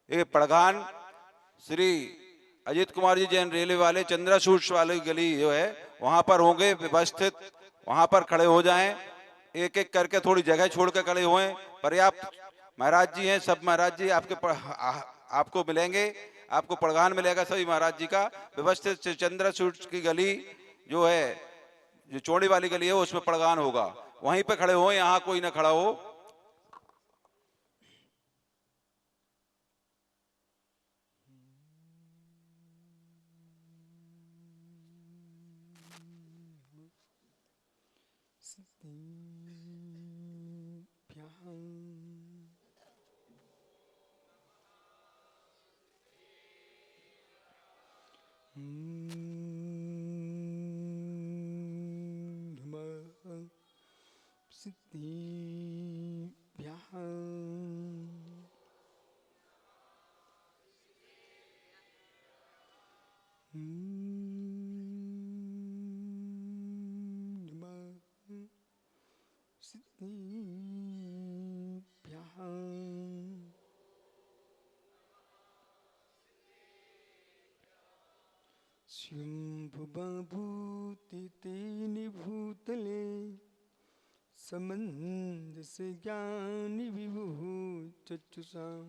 ये पड़घान श्री अजीत कुमार जी जैन रेलवे वाले चंद्राशूष वाली गली जो है वहां पर होंगे व्यवस्थित, वहां पर खड़े हो जाएं, एक एक करके थोड़ी जगह छोड़ के खड़े हुए। पर्याप्त महाराज जी हैं, सब महाराज जी आपको मिलेंगे, आपको पड़घान मिलेगा सभी महाराज जी का। व्यवस्थित चंद्रसूट की गली जो है, जो चौड़ी वाली गली है उसमें पड़घान होगा, वहीं पे खड़े हो, यहाँ कोई ना खड़ा हो। शम्भुबभूतितेनि भूतले समन्दस्य ज्ञानि विभुः चक्षुषां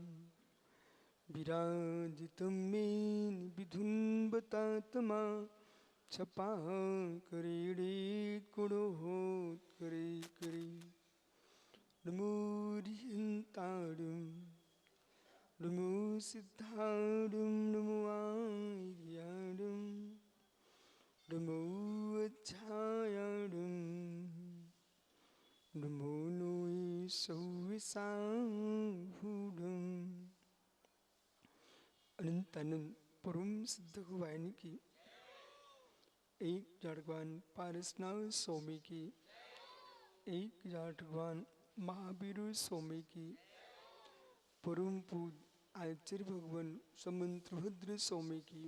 विराजितं मेन विधुन्वतात्मा छपाकरेणे कुणोत्करे करे नमो रिहन्तारं नमो सिद्धारं नमो आर्यारं नमो अध्यायारं नमो नोए सौविसाहुरं। अनंत अनंत परम सिद्ध भगवान की, एक भगवान पारसनाथ स्वामी की, एक भगवान महावीर स्वामी की, परम पूज्य आचार्य भगवान समंतभद्र स्वामी की,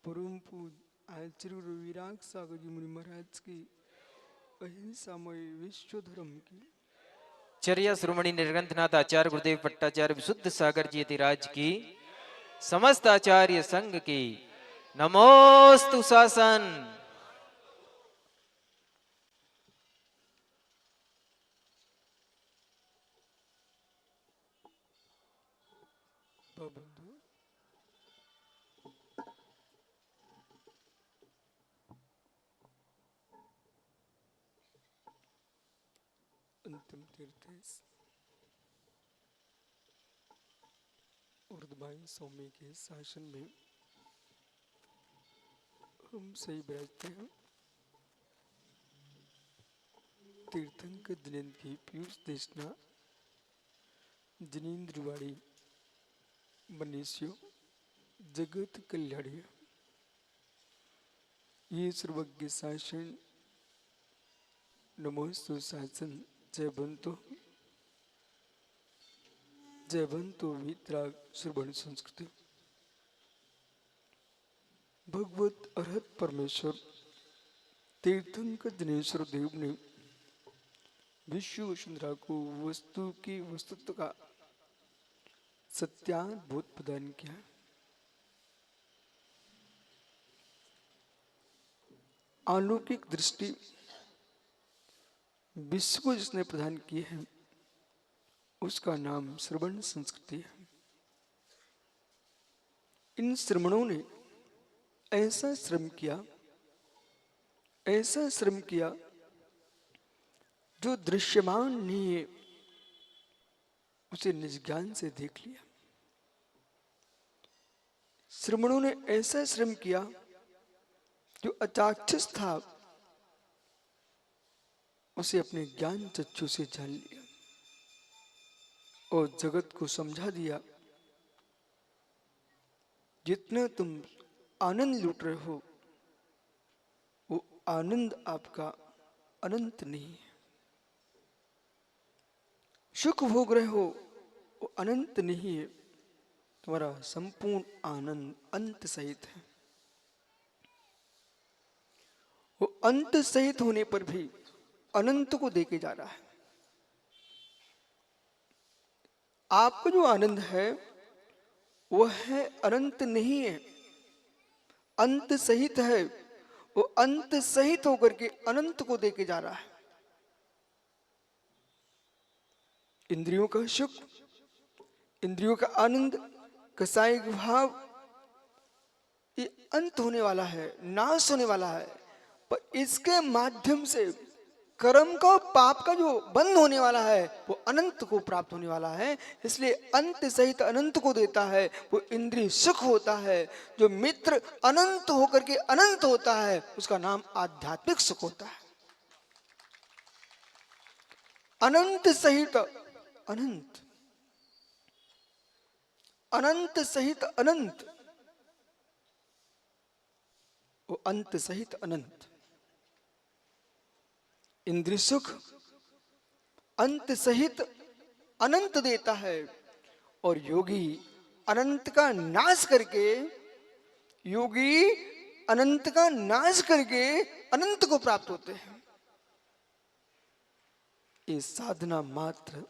परम पूज्य आचार्य रविराग सागर जी मुनि महाराज की, अहिंसामय विश्व धर्म की, चर्या श्रोमणी निर्ग्रंथनाथ आचार्य गुरुदेव भट्टाचार्य विशुद्ध सागर जी यतिराज की, समस्त आचार्य संघ की नमोस्तु शासन। बंधु अंतिम तीर्थ उर्दबाई स्वामी के शासन में हम सही बैठते हैं। तीर्थंकर दिनेन्द्र की पीयूष देशना जिनेन्द्रवाड़ी मनीष्यो जगत कल्याणी, ये सर्वज्ञ शासन नमोस्तु शासन। जय बंतो वितराग श्रवण संस्कृति। भगवत अरहत परमेश्वर तीर्थंकर दिनेश्वर देव ने विश्व वसुंधरा को वस्तु की वस्तुत्व का सत्यानुभूत प्रदान किया। अलौकिक दृष्टि विश्व को जिसने प्रदान की है उसका नाम श्रवण संस्कृति है। इन श्रमणों ने ऐसा श्रम किया जो दृश्यमान नहीं है उसे निज ज्ञान से देख लिया। श्रमणों ने ऐसा श्रम किया जो अचाक्षुष था उसे अपने ज्ञान चक्षु से जान लिया और जगत को समझा दिया। जितना तुम आनंद लूट रहे हो वो आनंद आपका अनंत नहीं है। सुख भोग रहे हो वो अनंत नहीं है, तुम्हारा संपूर्ण आनंद अंत सहित है। वो अंत सहित होने पर भी अनंत को देके जा रहा है। आपका जो आनंद है वह है अनंत नहीं है, अंत सहित है। वो अंत सहित होकर के अनंत को देके जा रहा है। इंद्रियों का सुख, इंद्रियों का आनंद, कसाई भाव, ये अंत होने वाला है, नाश होने वाला है। पर इसके माध्यम से कर्म का, पाप का जो बंद होने वाला है, वो अनंत को प्राप्त होने वाला है। इसलिए अंत सहित अनंत को देता है, वो इंद्रिय सुख होता है। जो मित्र अनंत होकर के अनंत होता है, उसका नाम आध्यात्मिक सुख होता है। अनंत सहित अनंत, अनंत सहित अनंत, वो अंत सहित अनंत। इंद्रिय सुख अंत सहित अनंत देता है। और योगी अनंत का नाश करके, योगी अनंत का नाश करके अनंत को प्राप्त होते हैं। ये साधना मात्र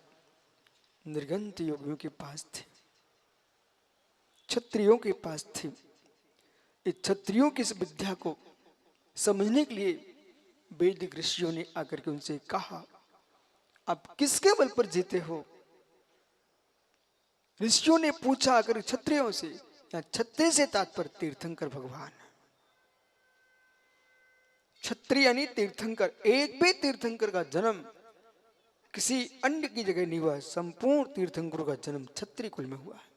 निर्गंत योगियों के पास थी, क्षत्रियों के पास थी। ये क्षत्रियों की इस विद्या को समझने के लिए वैदिक ऋषियों ने आकर के उनसे कहा, आप किसके बल पर जीते हो? ऋषियों ने पूछा आकर क्षत्रियों से, या क्षत्रिय से तात्पर्य तीर्थंकर भगवान। क्षत्रिय यानी तीर्थंकर। एक भी तीर्थंकर का जन्म किसी अन्य की जगह नहीं हुआ, संपूर्ण तीर्थंकरों का जन्म क्षत्रिय कुल में हुआ है।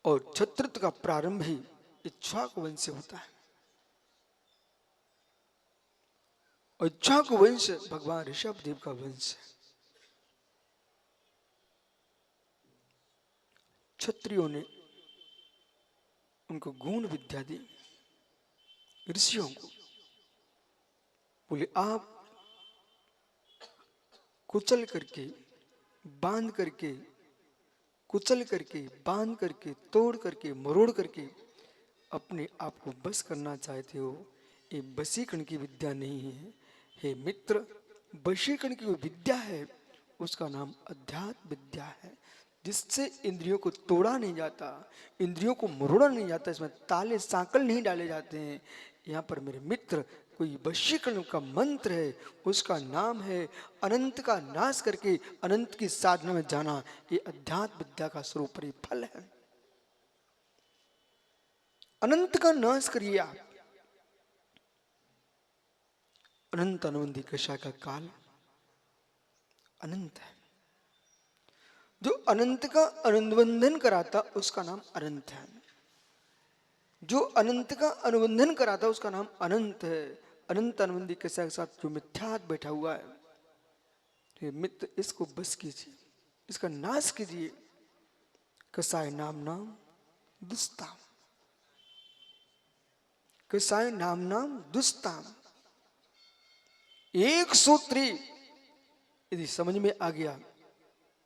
और क्षत्रित्व का प्रारंभ ही इक्ष्वाकु वंश से होता है। और इक्ष्वाकु वंश भगवान ऋषभ देव का वंश है। क्षत्रियों ने उनको गूढ़ विद्या दी, ऋषियों को बोले, आप कुचल करके, बांध करके, कुचल करके, बांध करके, तोड़ करके, मरोड़ करके अपने आप को बस करना चाहते हो। ये वशीकरण की विद्या नहीं है। हे मित्र, वशीकरण की विद्या है, उसका नाम अध्यात्म विद्या है, जिससे इंद्रियों को तोड़ा नहीं जाता, इंद्रियों को मरोड़ा नहीं जाता, इसमें ताले सांकल नहीं डाले जाते हैं। यहाँ पर मेरे मित्र कोई वशीकरण का मंत्र है, उसका नाम है अनंत का नाश करके अनंत की साधना में जाना। ये अध्यात्म विद्या का स्वरूप फल है। अनंत का नाश करिए आप। अनंत अनुबंधी कषा का काल अनंत है। जो अनंत का अनुबंधन कराता उसका नाम अनंत है। जो अनंत का अनुबंधन कराता उसका नाम अनंत है। अनंत अनुबंधी कषा के साथ जो मिथ्यात्व बैठा हुआ है, तो मित्र इसको बस कीजिए, इसका नाश कीजिए। कसाय नाम नाम दुस्ताम, कसाय नाम नाम दुस्ताम। एक सूत्री यदि समझ में आ गया,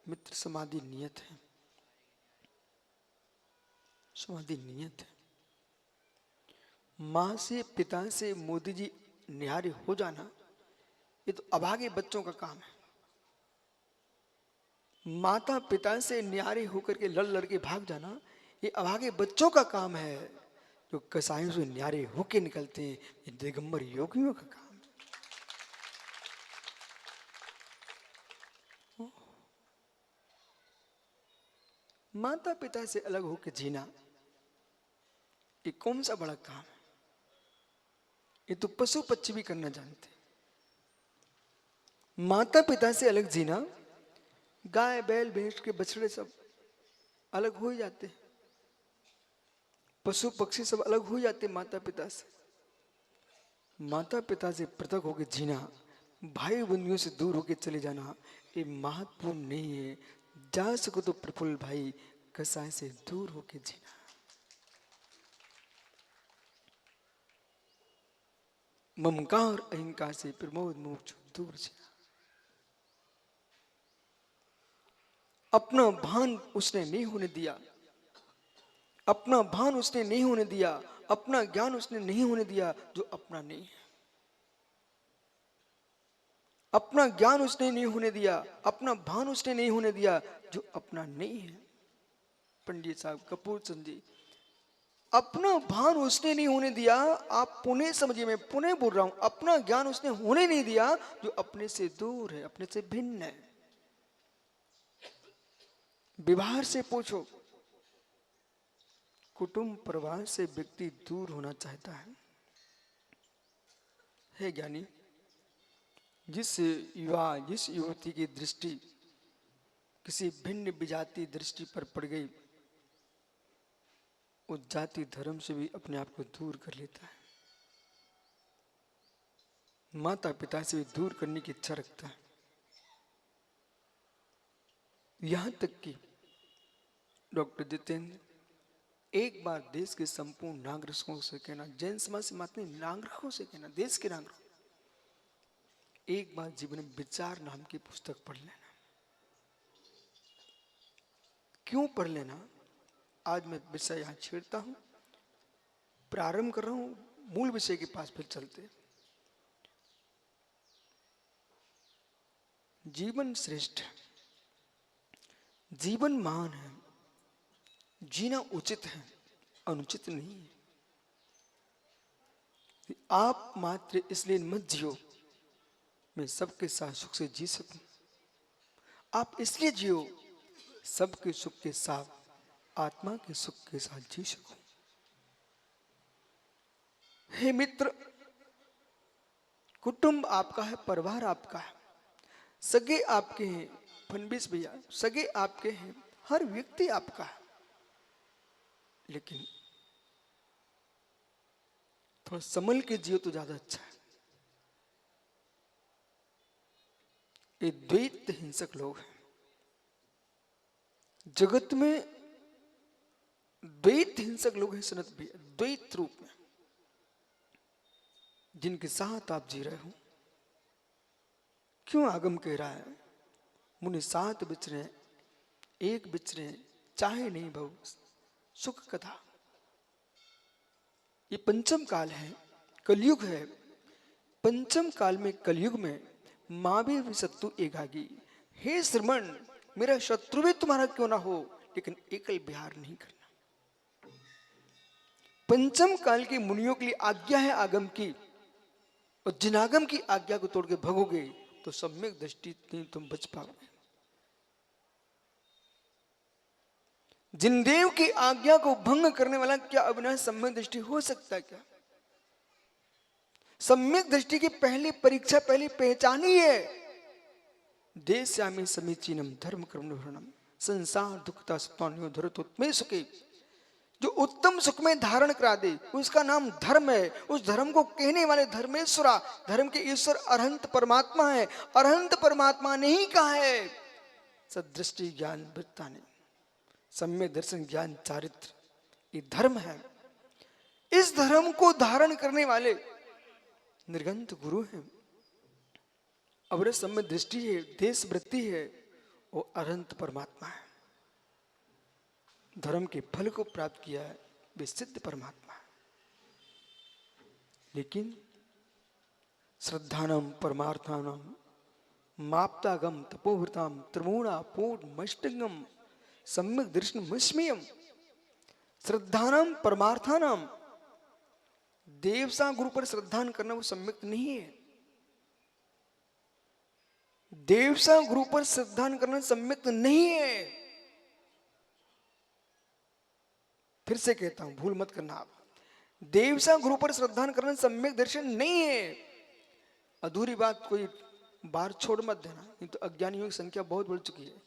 मित्र समाधि नियत है, समाधि नियत है। मां से, पिता से मोदी जी न्यारे हो जाना, ये तो अभागे बच्चों का काम है। माता पिता से न्यारे होकर के लड़ लड़ के भाग जाना, ये अभागे बच्चों का काम है। जो कसायों से न्यारे होके निकलते हैं, ये दिगंबर योगियों का काम है। माता पिता से अलग होकर जीना, ये कौन सा बड़ा काम है? ये तो पशु पक्षी भी करना जानते। माता पिता से अलग जीना, गाय बैल भैंस के बछड़े सब अलग हो ही जाते, पशु पक्षी सब अलग हो जाते माता पिता से। माता पिता से पृथक होकर जीना, भाई बंधुओं से दूर होकर चले जाना, ये महत्वपूर्ण नहीं है। जा सको तो प्रफुल्ल भाई कसाय से दूर होकर जीना। ममकार अहंकार से प्रमोद मोक्ष दूर जीना। अपना भान उसने नहीं होने दिया, अपना भान उसने नहीं होने दिया, अपना ज्ञान उसने नहीं होने दिया जो अपना नहीं है। अपना ज्ञान उसने नहीं होने दिया, अपना भान उसने नहीं होने दिया जो अपना नहीं है। पंडित साहब कपूर चंद जी, अपना भान उसने नहीं होने दिया। आप पुनः समझिए, मैं पुनः बोल रहा हूं, अपना ज्ञान उसने होने नहीं दिया जो अपने से दूर है, अपने से भिन्न है। व्यवहार से पूछो, कुटुंब परिवार से व्यक्ति दूर होना चाहता है ज्ञानी। जिस युवा, जिस युवती की दृष्टि किसी भिन्न विजाति दृष्टि पर पड़ गई, उस जाति धर्म से भी अपने आप को दूर कर लेता है, माता पिता से भी दूर करने की इच्छा रखता है। यहां तक कि डॉक्टर जितेंद्र एक बार देश के संपूर्ण नागरिकों से कहना, जैन समाज से मात्र नहीं, नागरिकों से कहना, देश के नागरिकों, एक बार जीवन में विचार नाम की पुस्तक पढ़ लेना। क्यों पढ़ लेना? आज मैं विषय यहां छेड़ता हूं, प्रारंभ कर रहा हूं, मूल विषय के पास फिर चलते। जीवन श्रेष्ठ है, जीवन महान है, जीना उचित है, अनुचित नहीं है। आप मात्र इसलिए मत जियो मैं सबके साथ सुख से जी सकूं, आप इसलिए जियो सबके सुख के साथ, आत्मा के सुख के साथ जी सकूं। हे मित्र, कुटुंब आपका है, परिवार आपका है, सगे आपके हैं, फनबीस भैया सगे आपके हैं, हर व्यक्ति आपका है, लेकिन थोड़ा संभल के जियो तो ज्यादा अच्छा है। ये द्वैत हिंसक लोग हैं जगत में, द्वैत हिंसक लोग हैं सनत भी, द्वैत रूप में, जिनके साथ आप जी रहे हो। क्यों आगम कह रहा है मुनि साथ बिचरे एक बिचरे, चाहे नहीं बहु सुख कथा। ये पंचम काल है, कलयुग है। पंचम काल में, कलयुग में मां भी शत्रु एकागी। हे श्रमण, मेरा शत्रु भी तुम्हारा क्यों ना हो, लेकिन एकल विहार नहीं करना। पंचम काल के मुनियों के लिए आज्ञा है आगम की, और जिन आगम की आज्ञा को तोड़ के भगोगे तो सम्यक दृष्टि नहीं तुम बच पाओगे। जिन देव की आज्ञा को भंग करने वाला क्या अविनाश सम्यक दृष्टि हो सकता है? क्या सम्यक दृष्टि की पहली परीक्षा, पहली पहचान ही है देश्यामि समीचीनम धर्म कर्म वर्णम संसार दुखता सत्वान्यो धरतोत्मे सुखे। जो उत्तम सुख में धारण करा दे उसका नाम धर्म है। उस धर्म को कहने वाले धर्मेश्वरा, धर्म के ईश्वर अरहंत परमात्मा है। अरहंत परमात्मा ने ही कहा है सदृष्टि ज्ञान वृत्ता ने, सम्यक दर्शन ज्ञान चारित्र, ये धर्म है। इस धर्म को धारण करने वाले निर्गंत गुरु हैं, अवरस सम्यक दृष्टि है, देश वृत्ति है, वो अरहंत परमात्मा है। धर्म के फल को प्राप्त किया है वे सिद्ध परमात्मा है। लेकिन श्रद्धानम परमार्थानम माप्तागम तपोवृताम त्रिमूणा पूर्णमष्टगम सम्यक दर्शन मस्मियम। श्रद्धानम परमार्थानम, देवसा गुरु पर श्रद्धान करना वो सम्यक नहीं है। देवसा गुरु पर श्रद्धान करना सम्यक नहीं है। फिर से कहता हूं, भूल मत करना आप, देवसा गुरु पर श्रद्धान करना सम्यक दर्शन नहीं है। अधूरी बात कोई बार छोड़ मत देना, नहीं तो अज्ञानियों की संख्या बहुत बढ़ चुकी है,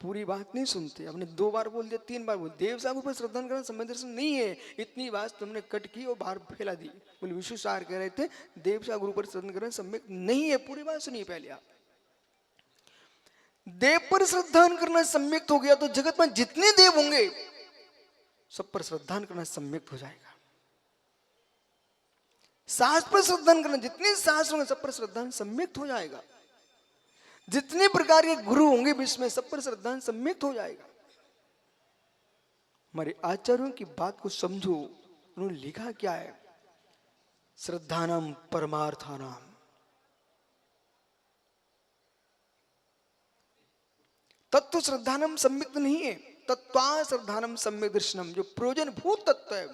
पूरी बात नहीं सुनते। हमने 2 बार बोल दिया, 3 बार बोल, देवसा गुरु पर श्रद्धान करना सम्यक दर्शन नहीं है। इतनी बात तुमने कट की और बाहर फैला दी। बोले विष्णु सार कह रहे थे देवसा गुरु पर श्रद्धान करना सम्यक नहीं है। पूरी बात सुनिए पहले आप। देव पर श्रद्धान करना सम्यक हो गया तो जगत में जितने देव होंगे सब पर श्रद्धान करना सम्यक हो जाएगा। शास्त्र पर श्रद्धान करना, जितने शास्त्र होंगे सब पर श्रद्धान सम्यक हो जाएगा। जितने प्रकार के गुरु होंगे विश्व में सब पर श्रद्धान सम्यक हो जाएगा। हमारे आचार्यों की बात को समझो, उन्होंने लिखा क्या है, श्रद्धानम परमार्थानाम। तत्व श्रद्धानम सम्यक नहीं है, तत्वा श्रद्धानम सम्यक दर्शनम, जो प्रयोजन भूत तत्व है।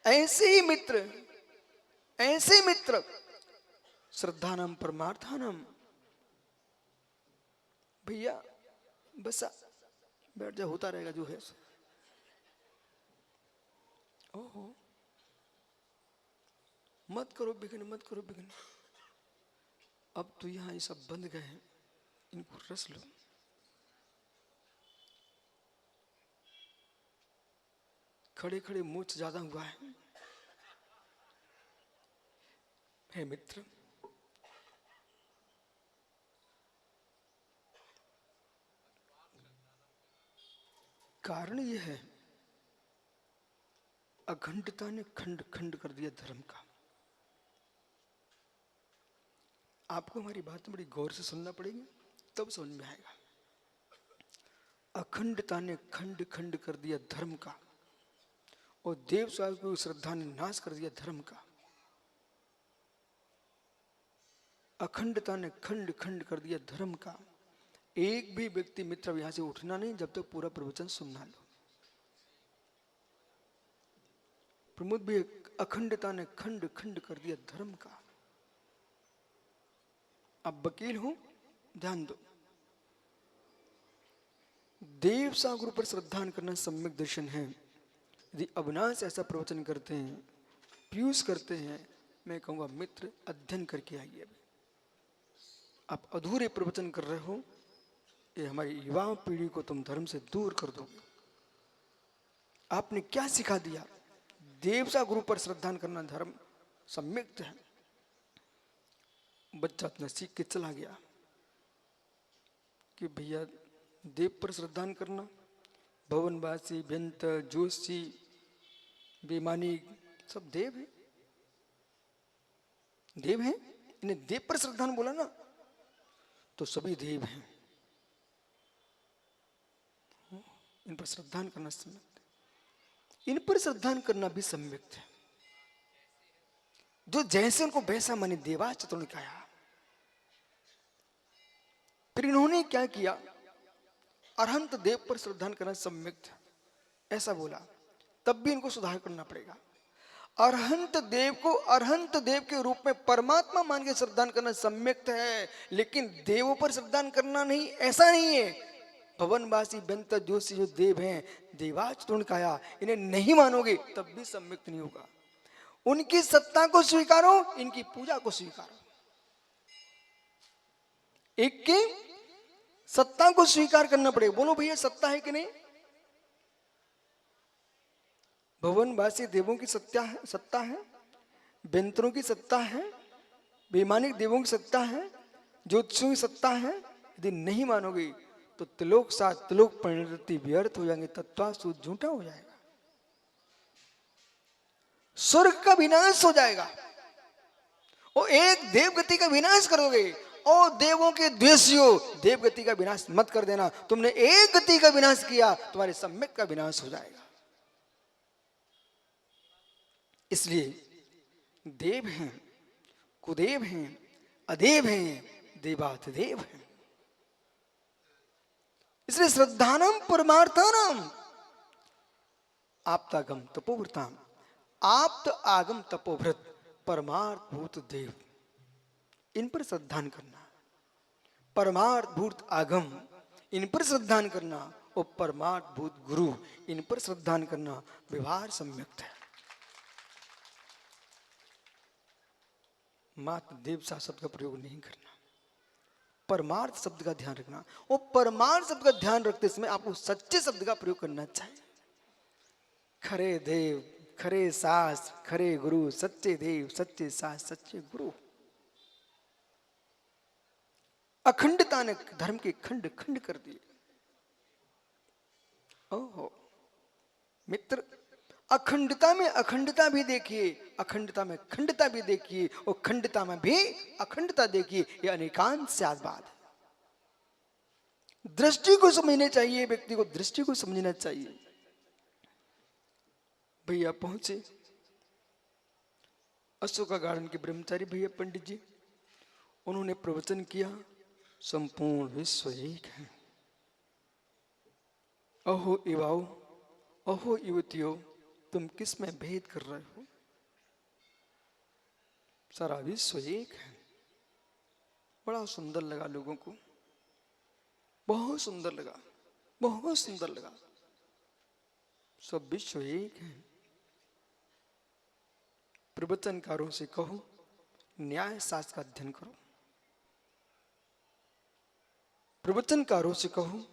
ऐसे मित्र श्रद्धानम परमार्थानम। भैया बस बैठ जा, होता रहेगा जो है। ओहो, मत करो विघ्न, मत करो विघ्न। अब तो यहाँ ये सब बंद गए हैं, इनको रस लो। खड़े खड़े मूछ ज्यादा हुआ है मित्र। कारण यह है, अखंडता ने खंड खंड कर दिया धर्म का। आपको हमारी बात बड़ी गौर से सुनना पड़ेगी, तब समझ में आएगा। अखंडता ने खंड खंड कर दिया धर्म का, और देव साहब की श्रद्धा ने नाश कर दिया धर्म का। अखंडता ने खंड खंड कर दिया धर्म का। एक भी व्यक्ति मित्र अब यहां से उठना नहीं जब तक पूरा प्रवचन सुनना लो। प्रमोद भी, अखंडता ने खंड खंड कर दिया धर्म का। अब वकील हूं, ध्यान दो। देव सागर पर श्रद्धान करना सम्यक दर्शन है। यदि अविनाश ऐसा प्रवचन करते हैं, पीयूष करते हैं, मैं कहूंगा मित्र अध्ययन करके आइए। अभी आप अधूरे प्रवचन कर रहे हो, ये हमारी युवा पीढ़ी को तुम धर्म से दूर कर दोगे। आपने क्या सिखा दिया? देवसा गुरु पर श्रद्धान करना धर्म सम्यक है। बच्चा अपना सीख के चला गया कि भैया देव पर श्रद्धान करना, भवनवासी, व्यंत, जोशी, बेमानी सब देव है, देव है। इन्हें देव पर श्रद्धान बोला ना, तो सभी देव हैं। इन पर श्रद्धान करना सम्यक है। इन पर श्रद्धान करना भी सम्यक है। जो जैसे उनको वैसा माने देवा चतुर्निकाया। फिर इन्होंने क्या किया? अरहंत देव पर श्रद्धान करना सम्यक है ऐसा बोला, तब भी इनको सुधार करना पड़ेगा। अरहंत देव को अरहंत देव के रूप में परमात्मा मान के श्रद्धान करना सम्यक है, लेकिन देवों पर श्रद्धान करना नहीं, ऐसा नहीं है। भवनवासी, व्यंत, जोशी जो देव हैं, देवाच तुणकाया, इन्हें नहीं मानोगे तब भी सम्यक नहीं होगा। उनकी सत्ता को स्वीकारो, इनकी पूजा को स्वीकारो। एक की सत्ता को स्वीकार करना पड़ेगा। बोलो भैया सत्ता है कि नहीं? भवनवासी देवों की सत्ता है, व्यंतरों की सत्ता है, बेमानिक देवों की सत्ता है, ज्योतिषों की सत्ता है। यदि नहीं मानोगे तो त्रिलोक सात त्रिलोक परिणति व्यर्थ हो जाएंगे, तत्वासु झूठा हो जाएगा, स्वर्ग का विनाश हो जाएगा। और एक देवगति का विनाश करोगे, और देवों के द्वेषियों, देवगति का विनाश मत कर देना। तुमने एक गति का विनाश किया, तुम्हारे सम्यक का विनाश हो जाएगा। इसलिए देव हैं, कुदेव हैं, अदेव हैं, देवाधिदेव हैं। इसलिए श्रद्धानम परमार्थानम आप्तागम तपोव्रताम, आप्त आगम तपोव्रत परमार्थ भूत देव, इन पर श्रद्धान करना। परमार्थ भूत आगम, इन पर श्रद्धान करना, और परमार्थ भूत गुरु, इन पर श्रद्धान करना व्यवहार सम्यक है। मात्र देवसा शब्द का प्रयोग नहीं करना, परमार्थ शब्द का ध्यान रखना। और परमार्थ शब्द का ध्यान रखते समय आपको सच्चे शब्द का प्रयोग करना चाहिए। खरे देव, खरे सास, खरे गुरु, सच्चे देव, सच्चे सास, सच्चे गुरु। अखंडता ने धर्म के खंड खंड कर दिए। ओहो मित्र, अखंडता में अखंडता भी देखिए, अखंडता में खंडता भी देखिए, और खंडता में भी अखंडता देखिए। यह अनेकांश बात है। दृष्टि को समझने चाहिए, व्यक्ति को दृष्टि को समझना चाहिए। भैया पहुंचे अशोका गार्डन के ब्रह्मचारी भैया पंडित जी, उन्होंने प्रवचन किया, संपूर्ण विश्व एक है। अहो युवाओं, अहो युवतियों, तुम किस में भेद कर रहे हो? सारा विश्व एक है। बड़ा सुंदर लगा लोगों को, बहुत सुंदर लगा, बहुत सुंदर लगा। सब विश्व एक है। प्रवचनकारों से कहो न्याय शास्त्र का अध्ययन करो। प्रवचनकारों से कहो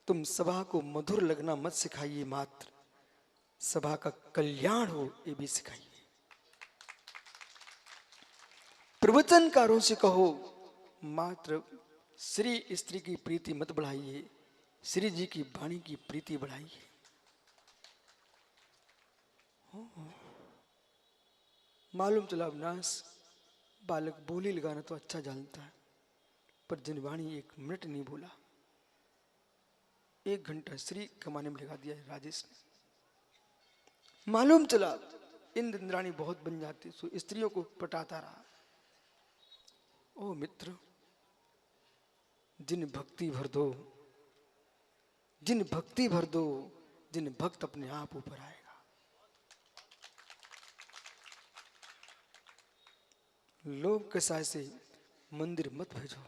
तुम सभा को मधुर लगना मत सिखाइए, मात्र सभा का कल्याण हो ये भी सिखाइए। प्रवचनकारों से कहो मात्र श्री स्त्री की प्रीति मत बढ़ाइए, श्री जी की वाणी की प्रीति बढ़ाइए। मालूम चला अविनाश, बालक बोली लगाना तो अच्छा जानता है, पर जिनवाणी 1 मिनट नहीं बोला। 1 घंटा श्री कमाने में लगा दिया है राजेश ने। मालूम चला इंद्राणी बहुत बन जाती, सो स्त्रियों को पटाता रहा। ओ मित्र, जिन भक्ति भर दो, जिन भक्ति भर दो, जिन भक्त अपने आप ऊपर आएगा। लोभ कसाय से मंदिर मत भेजो,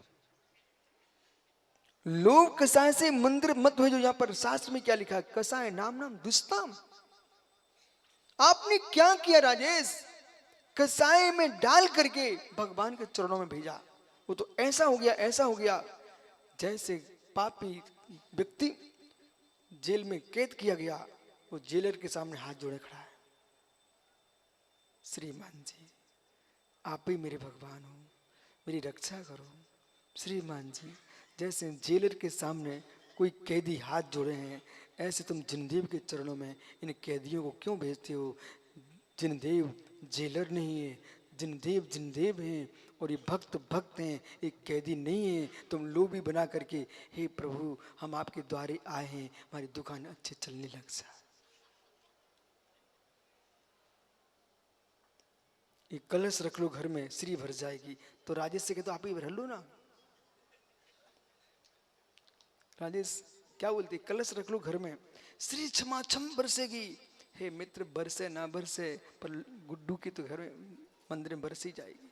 लोभ कसाय से मंदिर मत भेजो। यहां पर शास्त्र में क्या लिखा है? कसाय नाम नाम दुष्टाम। आपने क्या किया राजेश? कसाय में डाल करके भगवान के चरणों में भेजा। वो तो ऐसा हो गया, ऐसा हो गया जैसे पापी व्यक्ति जेल में कैद किया गया, वो जेलर के सामने हाथ जोड़े खड़ा है। श्रीमान जी, आप ही मेरे भगवान हो, मेरी रक्षा करो। श्रीमान जी, जैसे जेलर के सामने कोई कैदी हाथ जोड़े हैं, ऐसे तुम जिनदेव के चरणों में इन कैदियों को क्यों भेजते हो? जिनदेव जेलर नहीं है, जिनदेव जिनदेव हैं, और ये भक्त भक्त हैं, एक कैदी नहीं है। तुम लोभी बना करके, हे प्रभु हम आपके द्वारे आए हैं, हमारी दुकान अच्छे चलने लग जा। ये कलश रख लो घर में, श्री भर जाएगी। तो राजेश से कहते आप ही भर लो ना। राजेश क्या बोलते? कलश रख लो घर में, श्री छमाछम बरसेगी। हे मित्र, बरसे ना बरसे, पर गुड्डू की तो घर में मंदिर में बरसी जाएगी।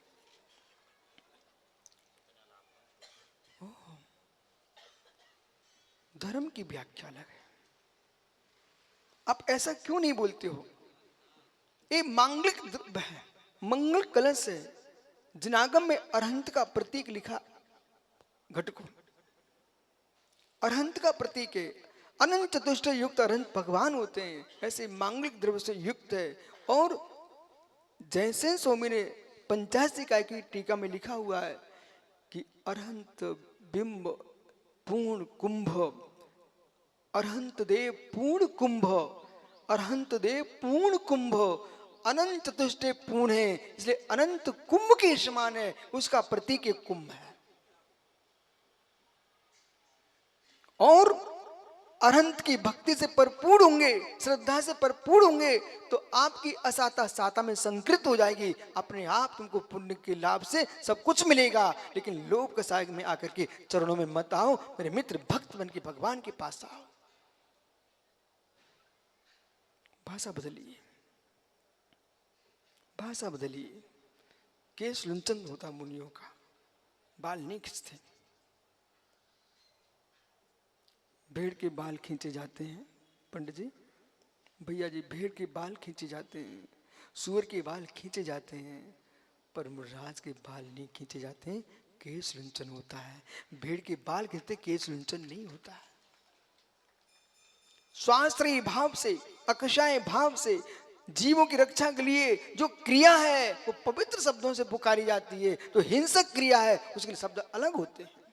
धर्म की व्याख्या अलग है। आप ऐसा क्यों नहीं बोलते हो? ये मांगलिक द्रव्य है, मंगल कलश है। जिनागम में अरहंत का प्रतीक लिखा, घटको अरहंत का प्रतीक है। अनंत चतुष्ट युक्त अरहंत भगवान होते हैं, ऐसे मांगलिक द्रव्य से युक्त है। और जैसे स्वामी ने 85 इकाई की टीका में लिखा हुआ है कि अरहंत बिंब पूर्ण कुंभ, अरहंत देव पूर्ण कुंभ, अरहंत देव पूर्ण कुंभ, अनंत चतुष्टय पूर्ण है, इसलिए अनंत कुंभ के समान है। उसका प्रतीक एक कुंभ है। और अरहंत की भक्ति से भरपूर होंगे, श्रद्धा से भरपूर होंगे, तो आपकी असाता साता में संकृत हो जाएगी। अपने आप तुमको पुण्य के लाभ से सब कुछ मिलेगा। लेकिन लोभ के साग में आकर के चरणों में मत आओ, मेरे मित्र, भक्त बन के भगवान के पास आओ। भाषा बदलिए, भाषा बदलिए। केश लुंचन होता मुनियों का, बाल नहीं खींचते। भेड़ के बाल खींचे जाते हैं पंडित जी, भैया जी, भेड़ के बाल खींचे जाते हैं, सूअर के बाल खींचे जाते हैं, पर मुर्राज के बाल नहीं खींचे जाते हैं। केश लुंचन होता है। भेड़ के बाल खींचते, केश लुंचन नहीं होता है। स्वाश्रयी भाव से, अकषाय भाव से जीवों की रक्षा के लिए जो क्रिया है वो पवित्र शब्दों से पुकारी जाती है। तो हिंसक क्रिया है, उसके लिए शब्द अलग होते हैं।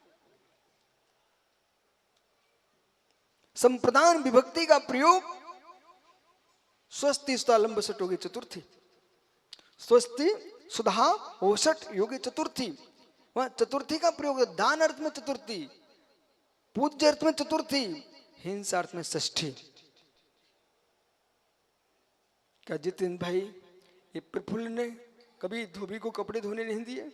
संप्रदान विभक्ति का प्रयोग स्वस्ति सुधा लंब सट योगी चतुर्थी, स्वस्ति सुधा ओसट योगी चतुर्थी, वहां चतुर्थी का प्रयोग दान अर्थ में चतुर्थी, पूज्य अर्थ में चतुर्थी, हिंसा अर्थ में षष्ठी। क्या जितेंद्र भाई, ये प्रफुल्ल ने कभी धोबी को कपड़े धोने नहीं दिए?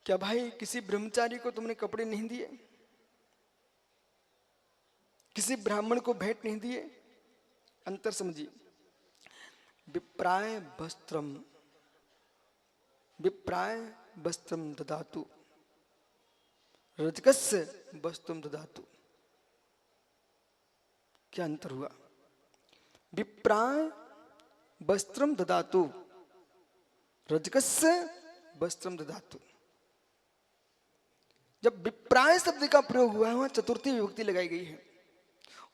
क्या भाई किसी ब्रह्मचारी को तुमने कपड़े नहीं दिए? किसी ब्राह्मण को भेंट नहीं दिए। अंतर समझिए। विप्राय वस्त्रम, विप्राय वस्त्रम ददातु, रजकस्य वस्त्रम ददातु। क्या अंतर हुआ? विप्राय वस्त्रम ददातु, रजकस्य वस्त्रम ददातु। जब विप्राय शब्द का प्रयोग हुआ है वहां चतुर्थी विभक्ति लगाई गई है,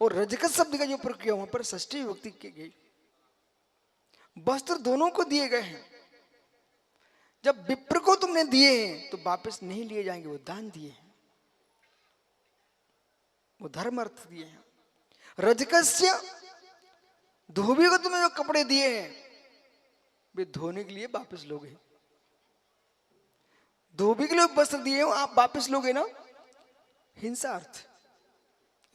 और रजकस शब्द का जो प्रयोग किया वहां पर षष्ठी विभक्ति की गई। वस्त्र दोनों को दिए गए हैं। जब विप्र को तुमने दिए हैं तो वापस नहीं लिए जाएंगे, वो दान दिए हैं, वो धर्म अर्थ दिए हैं। रजकस्य, धोबी को तुमने जो कपड़े दिए हैं वे धोने के लिए वापस लोगे। धोबी के लिए वस्त्र दिए हो आप वापस लोगे ना, हिंसा अर्थ,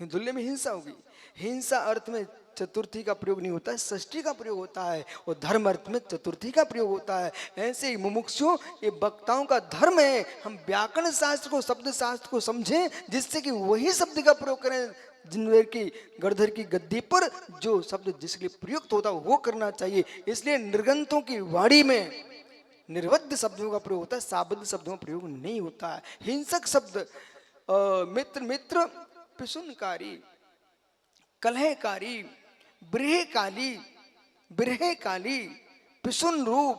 धुल्ले में हिंसा होगी। हिंसा अर्थ में चतुर्थी का प्रयोग नहीं होता है, षष्ठी का प्रयोग होता है, और धर्म अर्थ में चतुर्थी का प्रयोग होता है। ऐसे ही मुमुक्षुओं, ये वक्ताओं का धर्म है, हम व्याकरण शास्त्र को, शब्द शास्त्र को समझें, जिससे कि वही शब्द का प्रयोग करें जिनवर की गणधर की गद्दी पर जो शब्द जिसके लिए प्रयुक्त होता है वो करना चाहिए। इसलिए निर्गंथों की वाणी में निर्वद्ध शब्दों का प्रयोग होता है, साबद्ध शब्दों का प्रयोग नहीं होता है। हिंसक शब्द मित्र मित्र, पिसुनकारी, कलहकारी, ब्रहकाली, ब्रहकाली, पिसुन रूप,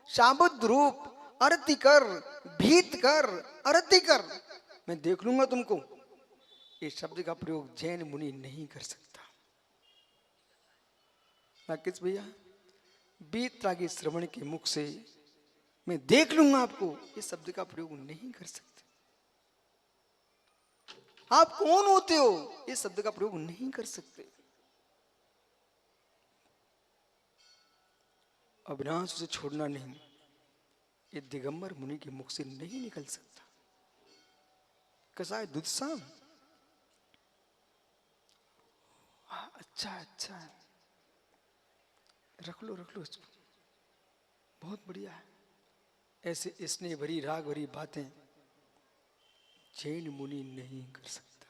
शाबुद्ध रूप, अरतिकर, भीतकर, अरतिकर, मैं देख लूंगा तुमको, इस शब्द का प्रयोग जैन मुनि नहीं कर सकता। राकेश भैया, बीतरागी श्रवण के मुख से मैं देख लूंगा आपको, इस शब्द का प्रयोग नहीं कर सकते। आप कौन होते हो, इस शब्द का प्रयोग नहीं कर सकते। अविनाश उसे छोड़ना नहीं, ये दिगंबर मुनि के मुख से नहीं निकल सकता। कसाय दुधसाम, अच्छा अच्छा, रख लो इसको, बहुत बढ़िया है। ऐसे स्नेह भरी राग भरी बातें जैन मुनि नहीं कर सकता।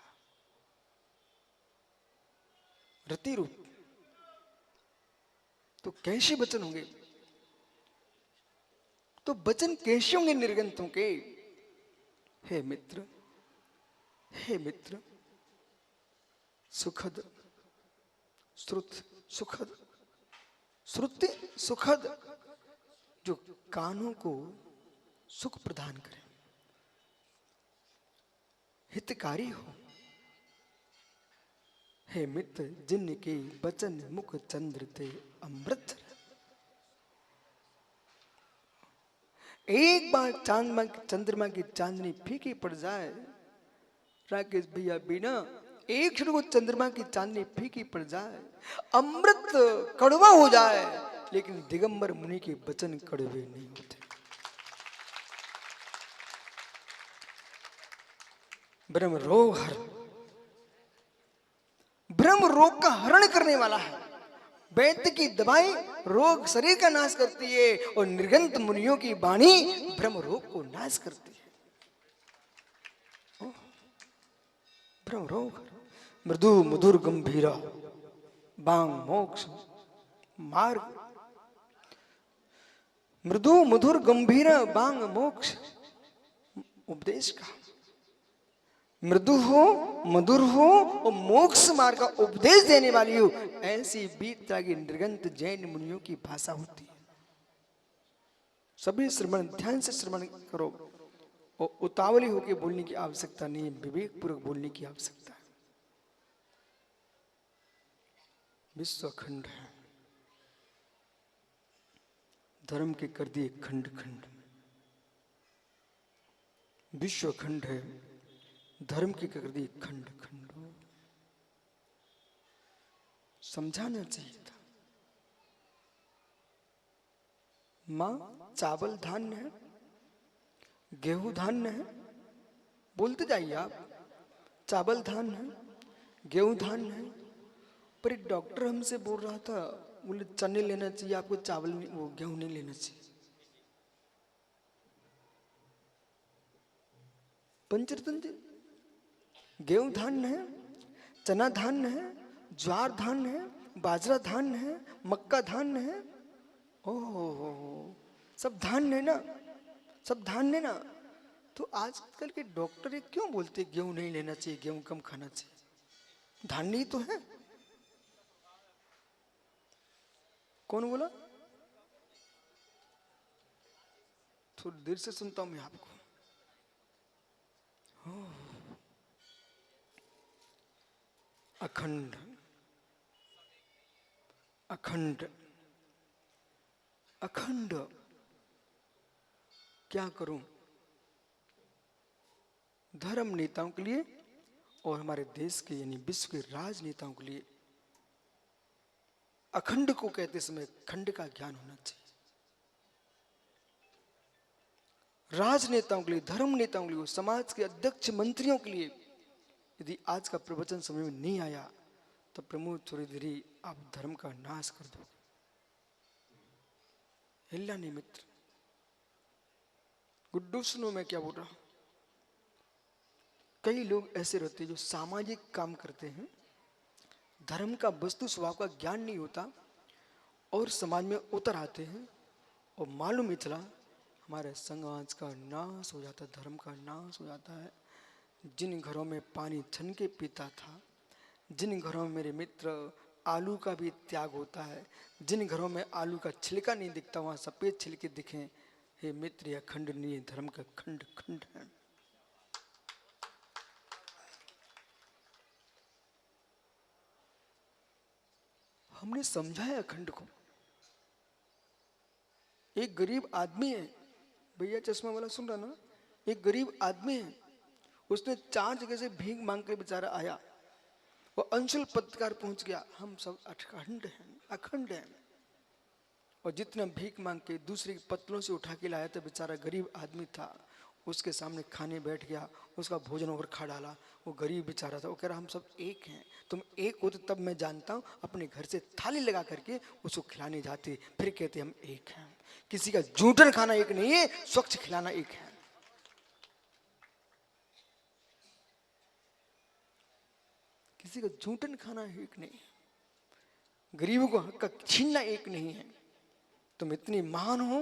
रति रूप तो कैसे वचन होंगे, तो वचन कैसे होंगे निर्गंथों के? हे मित्र, हे मित्र, सुखद श्रुत, सुखद श्रुति, सुखद जो कानों को सुख प्रदान करे, हितकारी हो। हे मित्र, जिनके वचन मुख चंद्र थे अमृत। एक बार चंद्रमा की चांदनी फीकी पड़ जाए, राकेश भैया, बिना एक क्षण को चंद्रमा की चांदनी फीकी पड़ जाए, अमृत कड़वा हो जाए, लेकिन दिगंबर मुनि के वचन कड़वे नहीं होते। ब्रह्म रोग हर, ब्रह्म रोग का हरण करने वाला है। वैद्य की दवाई रोग शरीर का नाश करती है, और निर्गंथ मुनियों की वाणी ब्रह्म रोग को नाश करती है। ब्रह्म रोग मृदु मधुर गंभीरा बांग मोक्ष मार्ग, मृदु मधुर गंभीरा बांग मोक्ष उपदेश का, मृदु हो, मधुर हो और मोक्ष मार्ग का उपदेश देने वाली हो, ऐसी बीतरागी निर्गंथ जैन मुनियों की भाषा होती है। सभी श्रवण ध्यान से श्रवण करो, और उतावली होकर बोलने की आवश्यकता नहीं है, विवेक पूर्वक बोलने की आवश्यकता है। विश्व अखंड है, धर्म के कर दिए खंड खंड। विश्व अखंड है, धर्म की कर दिए खंड खंड। समझाना चाहिए था। मां चावल धान्य है, गेहूं धान्य है, बोलते जाइए आप, चावल धान्य है, गेहूं धान्य है। पर एक डॉक्टर हमसे बोल रहा था, बोले चने लेना चाहिए आपको, चावल नहीं, वो गेहूं नहीं लेना चाहिए। पंचरत्न गेहूं धान्य है, चना धान्य है, ज्वार धान्य है, बाजरा धान्य है, मक्का धान्य है। ओह, सब धान्य है ना, सब धान्य है ना। तो आजकल के डॉक्टर ये क्यों बोलते गेहूं नहीं लेना चाहिए, गेहूं कम खाना चाहिए? धान्य ही तो है। कौन बोला? थोड़ी देर से सुनता हूं मैं आपको। अखंड अखंड अखंड क्या करूं? धर्म नेताओं के लिए और हमारे देश के यानी विश्व के राजनेताओं के लिए अखंड को कहते समय खंड का ज्ञान होना चाहिए। राजनेताओं के लिए, धर्म नेताओं के लिए, समाज के अध्यक्ष मंत्रियों के लिए यदि आज का प्रवचन समझ में नहीं आया तो प्रमोद थोड़ी देरी आप धर्म का नाश कर दोगे। हिल्ला नहीं मित्र। गुड्डू सुनो मैं क्या बोल रहा हूं। कई लोग ऐसे रहते हैं जो सामाजिक काम करते हैं, धर्म का वस्तु स्वभाव का ज्ञान नहीं होता और समाज में उतर आते हैं और मालूम ही चला हमारे समाज का नाश हो जाता है, धर्म का नाश हो जाता है। जिन घरों में पानी छन के पीता था, जिन घरों में मेरे मित्र आलू का भी त्याग होता है, जिन घरों में आलू का छिलका नहीं दिखता वहां सफेद छिलके दिखें, हे मित्र यह खंडनीय धर्म का खंड खंड है। हमने समझा है अखंड को। एक गरीब आदमी है, भैया चश्मा वाला सुन रहा ना, एक गरीब आदमी है, उसने 4 जगह से भीख मांग के बेचारा आया, वो अंशुल पत्रकार पहुंच गया। हम सब अखंड हैं, अखंड हैं। और जितना भीख मांग के दूसरे के पत्तलों से उठा के लाया था, बेचारा गरीब आदमी था, उसके सामने खाने बैठ गया, उसका भोजन और खा डाला। वो गरीब बेचारा था, वो कह रहा हम सब एक हैं, तुम एक हो तो तब मैं जानता हूँ। अपने घर से थाली लगा करके उसको खिलाने जाते, फिर कहते हम एक हैं। किसी का जूठन खाना एक नहीं है, स्वच्छ खिलाना एक है। किसी का जूठन खाना एक नहीं है, गरीबों को हक का छीनना एक नहीं है। तुम इतनी महान हो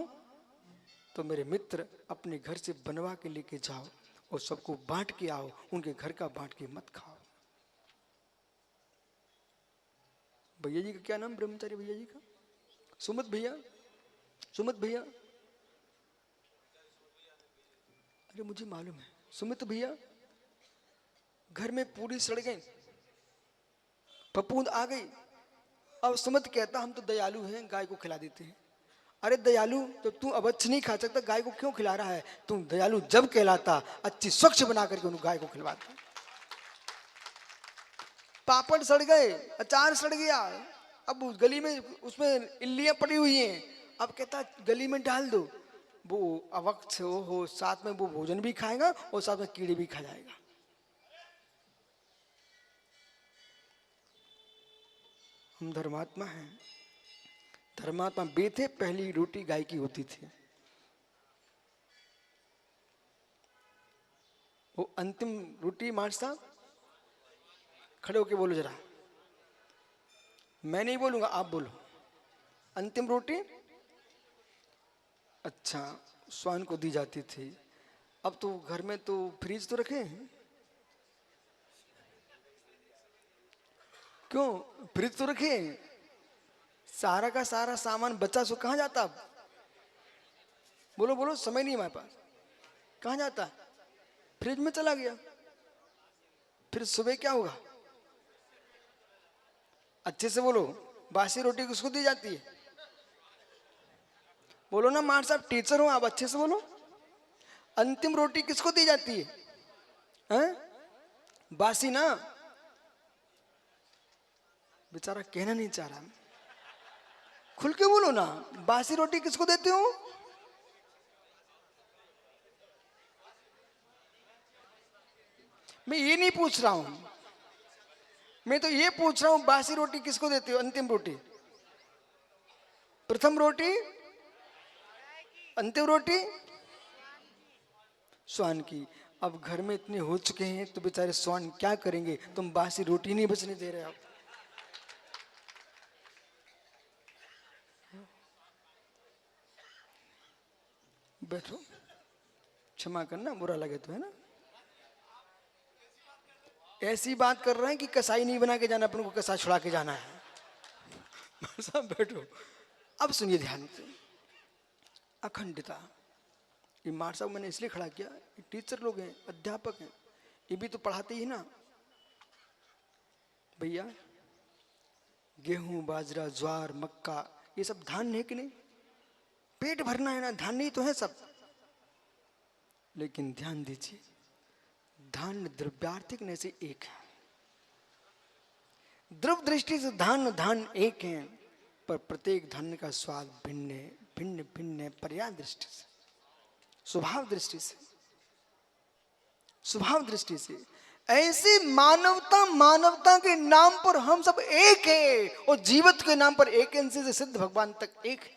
तो मेरे मित्र अपने घर से बनवा के लेके जाओ और सबको बांट के आओ, उनके घर का बांट के मत खाओ। भैया जी का क्या नाम, ब्रह्मचारी भैया जी का? सुमित भैया, सुमित भैया, अरे मुझे मालूम है। सुमित भैया घर में पूरी सड़ गई, फफूंद आ गई। अब सुमित कहता हम तो दयालु हैं, गाय को खिला देते हैं। अरे दयालु तो तू अवश्य नहीं खा सकता, गाय को क्यों खिला रहा है? तू दयालु जब कहलाता अच्छी स्वच्छ बना करके उन गाय को खिलवाता। पापड़ सड़ गए, अचार सड़ गया, अब गली में उसमें इल्लियां पड़ी हुई हैं, अब कहता गली में डाल दो। वो अवक्त हो साथ में वो भोजन भी खाएगा और साथ में कीड़े भी खा जाएगा। हम धर्मात्मा हैं। धर्मात्मा वे थे, पहली रोटी गाय की होती थी। वो अंतिम रोटी मार साहब खड़े होके बोलो जरा, मैं नहीं बोलूंगा आप बोलो। अंतिम रोटी अच्छा स्वान को दी जाती थी। अब तो घर में तो फ्रिज तो रखे हैं, क्यों फ्रिज तो रखे हैं, सारा का सारा सामान बचा सो कहां जाता? अब बोलो बोलो, समय नहीं हमारे पास, कहां जाता? फ्रिज में चला गया। फिर सुबह क्या होगा? अच्छे से बोलो, बासी रोटी किसको दी जाती है? बोलो ना मार साहब, टीचर हो आप, अच्छे से बोलो। अंतिम रोटी किसको दी जाती है? हैं? बासी ना, बेचारा कहना नहीं चाह रहा, खुल के बोलो ना, बासी रोटी किसको देते हो? मैं ये नहीं पूछ रहा हूं, मैं तो ये पूछ रहा हूं बासी रोटी किसको देते हो? अंतिम रोटी, प्रथम रोटी, अंतिम रोटी स्वान की। अब घर में इतने हो चुके हैं तो बेचारे स्वान क्या करेंगे, तुम बासी रोटी नहीं बचने दे रहे हो। बैठो, क्षमा करना, बुरा लगे तो, है ना। ऐसी बात कर रहे हैं कि कसाई नहीं बना के जाना, अपन को कसाई छुड़ा के जाना है। सब बैठो। अब सुनिए ध्यान से, अखंडता, ये मार साहब मैंने इसलिए खड़ा किया, ये टीचर लोग हैं, अध्यापक हैं, ये भी तो पढ़ाते ही ना भैया। गेहूं, बाजरा, ज्वार, मक्का, ये सब धान है कि नहीं? पेट भरना है ना, धान ही तो है सब। लेकिन ध्यान दीजिए, धान द्रव्यार्थिक ने से एक है, द्रव दृष्टि से धान एक है, पर प्रत्येक धान का स्वाद भिन्न है, भिन्न भिन्न है, पर्याय दृष्टि से, स्वभाव दृष्टि से, स्वभाव दृष्टि से। ऐसे मानवता के नाम पर हम सब एक है, और जीवत के नाम पर एक है, से सिद्ध भगवान तक एक है।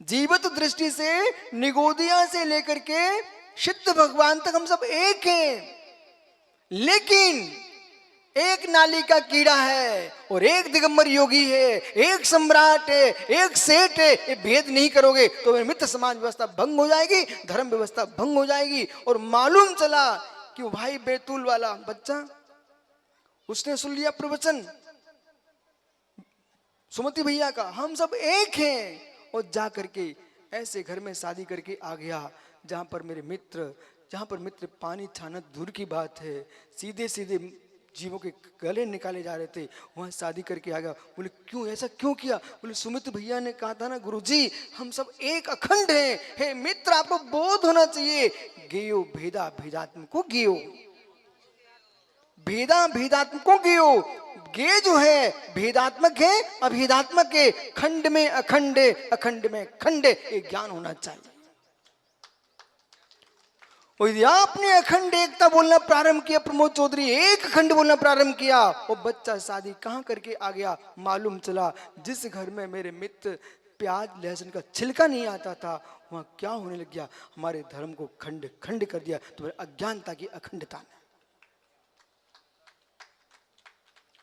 जीवत दृष्टि से निगोदिया से लेकर के सिद्ध भगवान तक हम सब एक हैं, लेकिन एक नाली का कीड़ा है और एक दिगंबर योगी है, एक सम्राट है, एक सेठ है। ये भेद नहीं करोगे तो मित्र समाज व्यवस्था भंग हो जाएगी, धर्म व्यवस्था भंग हो जाएगी। और मालूम चला कि वो भाई बैतूल वाला बच्चा, उसने सुन लिया प्रवचन सुमति भैया का, हम सब एक हैं, और जा करके ऐसे घर में शादी करके आ गया जहां पर मित्र पानी छाना दूर की बात है, सीधे सीधे जीवों के गले निकाले जा रहे थे, वहां शादी करके आ गया। बोले क्यों, ऐसा क्यों किया? बोले सुमित भैया ने कहा था ना गुरुजी, हम सब एक अखंड हैं। हे मित्र, आपको बोध होना चाहिए, गेयो भेदा भेदात्म को गेयो, भेदा भेदात्म को गेयो। गे जो है भेदात्मक है, अभेदात्मक है, खंड में अखंड है, अखंड में खंड है, ये ज्ञान होना चाहिए। और यदि आपने अखंड एकता बोलना प्रारंभ किया, प्रमोद चौधरी एक अखंड बोलना प्रारंभ किया, और बच्चा शादी कहां करके आ गया? मालूम चला जिस घर में मेरे मित्र प्याज लहसुन का छिलका नहीं आता था, वहां क्या होने लग गया? हमारे धर्म को खंड खंड कर दिया। तुम्हारी अज्ञानता की अखंडता ने।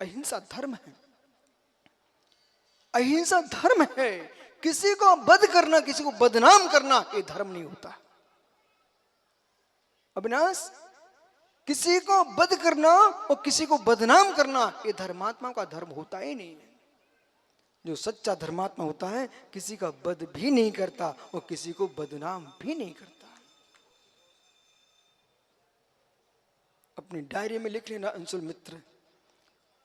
अहिंसा धर्म है, अहिंसा धर्म है। किसी को वध करना, किसी को बदनाम करना, ये धर्म नहीं होता। अविनाश, किसी को वध करना और किसी को बदनाम करना, ये धर्मात्मा का धर्म होता ही नहीं है। जो सच्चा धर्मात्मा होता है, किसी का वध भी नहीं करता और किसी को बदनाम भी नहीं करता। अपनी डायरी में लिख लेना अंशुल मित्र,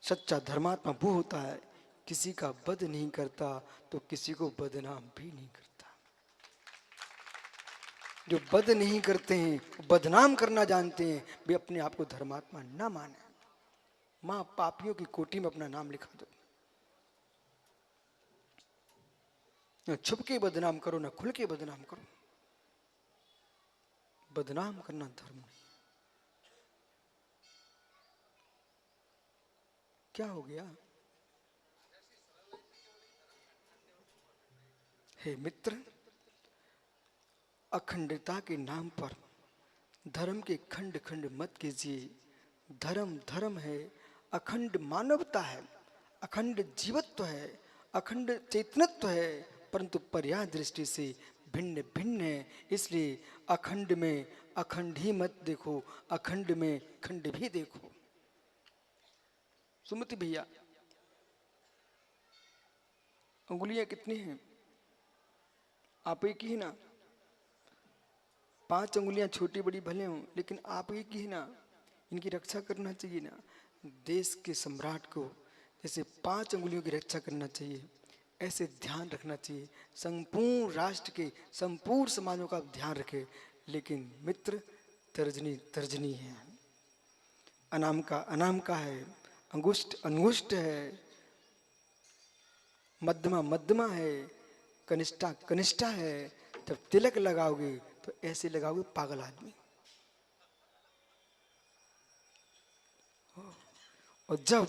सच्चा धर्मात्मा वो होता है, किसी का वध नहीं करता तो किसी को बदनाम भी नहीं करता। जो वध नहीं करते हैं, बदनाम करना जानते हैं, वे अपने आप को धर्मात्मा ना माने। मां पापियों की कोटी में अपना नाम लिखा दो। न छुप के बदनाम करो, न खुल के बदनाम करो। बदनाम करना धर्म नहीं। क्या हो गया? हे मित्र, अखंडता के नाम पर धर्म के खंड खंड मत कीजिए। धर्म धर्म है, अखंड मानवता है, अखंड जीवत्व है, अखंड चेतनत्व है, परंतु पर्याय दृष्टि से भिन्न भिन्न है। इसलिए अखंड में अखंड ही मत देखो, अखंड में खंड भी देखो। सुमति भैया, अंगुलियां कितनी हैं? आप एक ही ना। 5 अंगुलियां छोटी बड़ी भले हों, लेकिन आप एक ही ना। इनकी रक्षा करना चाहिए ना। देश के सम्राट को जैसे 5 अंगुलियों की रक्षा करना चाहिए, ऐसे ध्यान रखना चाहिए। संपूर्ण राष्ट्र के, संपूर्ण समाजों का ध्यान रखे। लेकिन मित्र, तर्जनी तर्जनी है, अनाम का अनाम का है, अंगुष्ठ अंगुष्ठ है, मध्यमा मध्यमा है, कनिष्ठा कनिष्ठा है। जब तिलक लगाओगे तो ऐसे लगाओगे पागल आदमी, और जब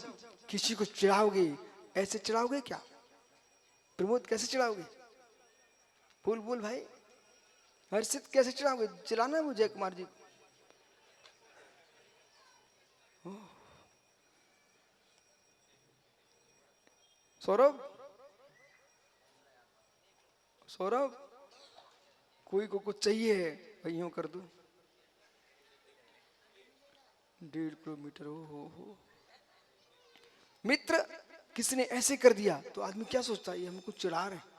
किसी को चिढ़ाओगे ऐसे चिढ़ाओगे क्या? प्रमोद कैसे चिढ़ाओगे? बोल बोल भाई, हर्षित कैसे चिढ़ाओगे? चिल्लाना है वो जय कुमार जी। सौरभ, सौरभ, कोई को कुछ चाहिए है भाई, यूं कर दो। 1.5 किलोमीटर, हो मित्र, किसी ने ऐसे कर दिया तो आदमी क्या सोचता है, ये हमको चिढ़ा रहे हैं।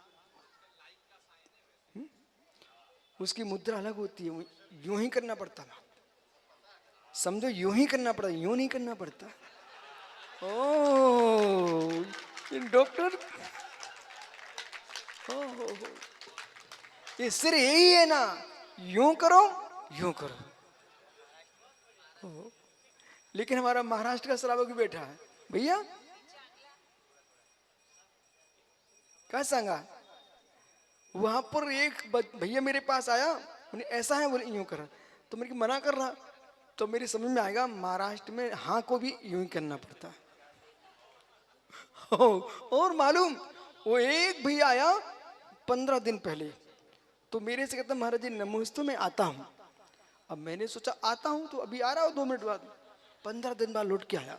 उसकी मुद्रा अलग होती है, यूं ही करना पड़ता ना, समझो यूं ही करना पड़ता, यूं नहीं करना पड़ता। ओ डॉक्टर, हो, ये सिर यही है ना, यूं करो यूं करो। ओ, लेकिन हमारा महाराष्ट्र का श्रावक भी बैठा है, भैया क्या सांगा, वहां पर एक भैया मेरे पास आया, उन्हें ऐसा है, बोले यूं करा, तो मेरे को मना कर रहा, तो मेरी समझ में आएगा महाराष्ट्र में हाँ को भी यूं ही करना पड़ता है। और मालूम, वो एक भैया आया 15 दिन पहले, तो मेरे से कहता महाराज जी नमस्ते, मैं आता हूँ। अब मैंने सोचा आता हूँ तो अभी आ रहा हूँ 2 मिनट बाद, 15 दिन बाद लौट के आया।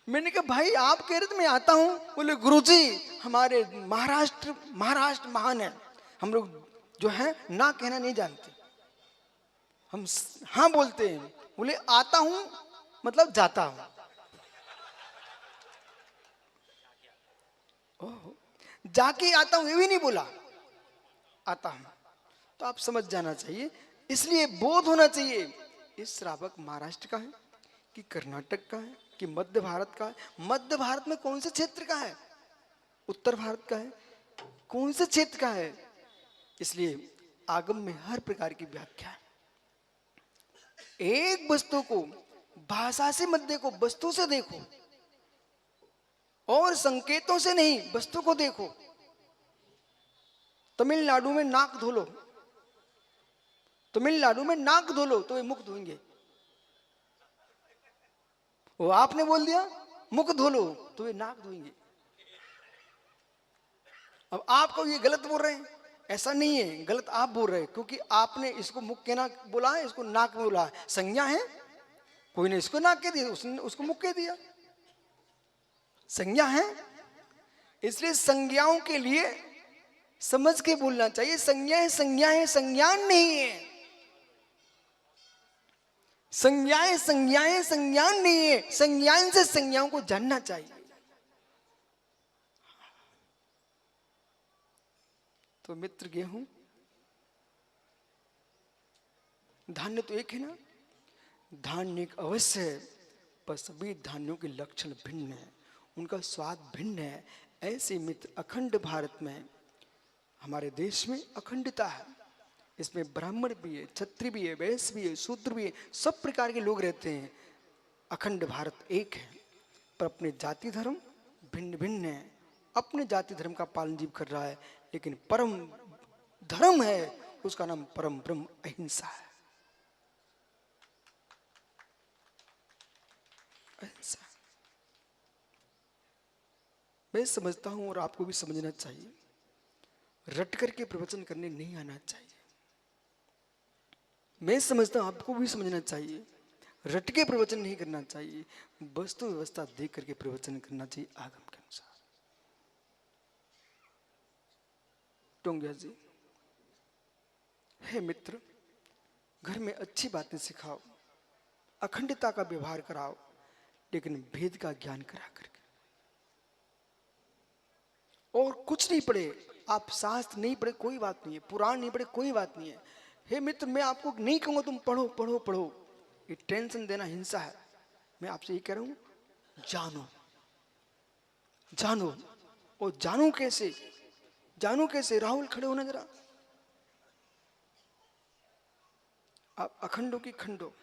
मैंने कहा भाई आप कह रहे थे मैं आता हूँ, बोले गुरुजी हमारे महाराष्ट्र महान है, हम लोग जो है ना कहना नहीं जानते, हम हाँ बोलते हैं। बोले आता हूँ मतलब जाता हूँ। जाके आता हूँ ये भी नहीं बोला, आता हूँ। तो आप समझ जाना चाहिए, इसलिए बोध होना चाहिए इस श्रावक महाराष्ट्र का है कि कर्नाटक का है कि मध्य भारत का है। मध्य भारत में कौन से क्षेत्र का है, उत्तर भारत का है, कौन से क्षेत्र का है। इसलिए आगम में हर प्रकार की व्याख्या है। एक वस्तु को भाषा से मत देखो, वस्तु से देखो, और संकेतों से नहीं, वस्तु को देखो। तमिलनाडु में नाक धो लो, तमिलनाडु में नाक धो लो तो वे मुख धोएंगे। वो आपने बोल दिया मुख धो लो तो वे नाक धोएंगे। अब आपको ये गलत बोल रहे हैं, ऐसा नहीं है, गलत आप बोल रहे हैं, क्योंकि आपने इसको मुख कहना बोला है, इसको नाक में बोला है, संज्ञा है। कोई ने इसको नाक कह दिया, उसने उसको मुख कह दिया, संज्ञा है। इसलिए संज्ञाओं के लिए समझ के बोलना चाहिए। संज्ञा है, संज्ञा है, संज्ञान नहीं है। संज्ञाएं संज्ञाएं संज्ञान नहीं है, संज्ञान से संज्ञाओं को जानना चाहिए। तो मित्र गेहूं धान्य तो एक है ना, धान्य एक अवश्य है, पर सभी धान्यों के लक्षण भिन्न है, उनका स्वाद भिन्न है। ऐसे मित्र अखंड भारत में, हमारे देश में अखंडता है। इसमें ब्राह्मण भी है, क्षत्रिय भी है, वैश्य भी है, शूद्र भी है, सब प्रकार के लोग रहते हैं। अखंड भारत एक है, पर अपने जाति धर्म भिन्न भिन्न है। अपने जाति धर्म का पालन जीव कर रहा है, लेकिन परम धर्म है, उसका नाम परम ब्रह्म अहिंसा है। अहिंसा मैं समझता हूं, और आपको भी समझना चाहिए, रट करके प्रवचन करने नहीं आना चाहिए। मैं समझता हूं आपको भी समझना चाहिए, रट के प्रवचन नहीं करना चाहिए, वस्तु व्यवस्था देख करके प्रवचन करना चाहिए आगम के अनुसार। टोंगिया जी, हे मित्र, घर में अच्छी बातें सिखाओ, अखंडता का व्यवहार कराओ, लेकिन भेद का ज्ञान करा करके। और कुछ नहीं पढ़े आप, शास्त्र नहीं पढ़े कोई बात नहीं है, पुराण नहीं पढ़े कोई बात नहीं है। हे मित्र, मैं आपको नहीं कहूंगा तुम पढ़ो पढ़ो पढ़ो, ये टेंशन देना हिंसा है। मैं आपसे ये कह रहा हूं, जानो जानो। और जानो कैसे, जानो कैसे? राहुल खड़े होना जरा, आप अखंडों की खंडो।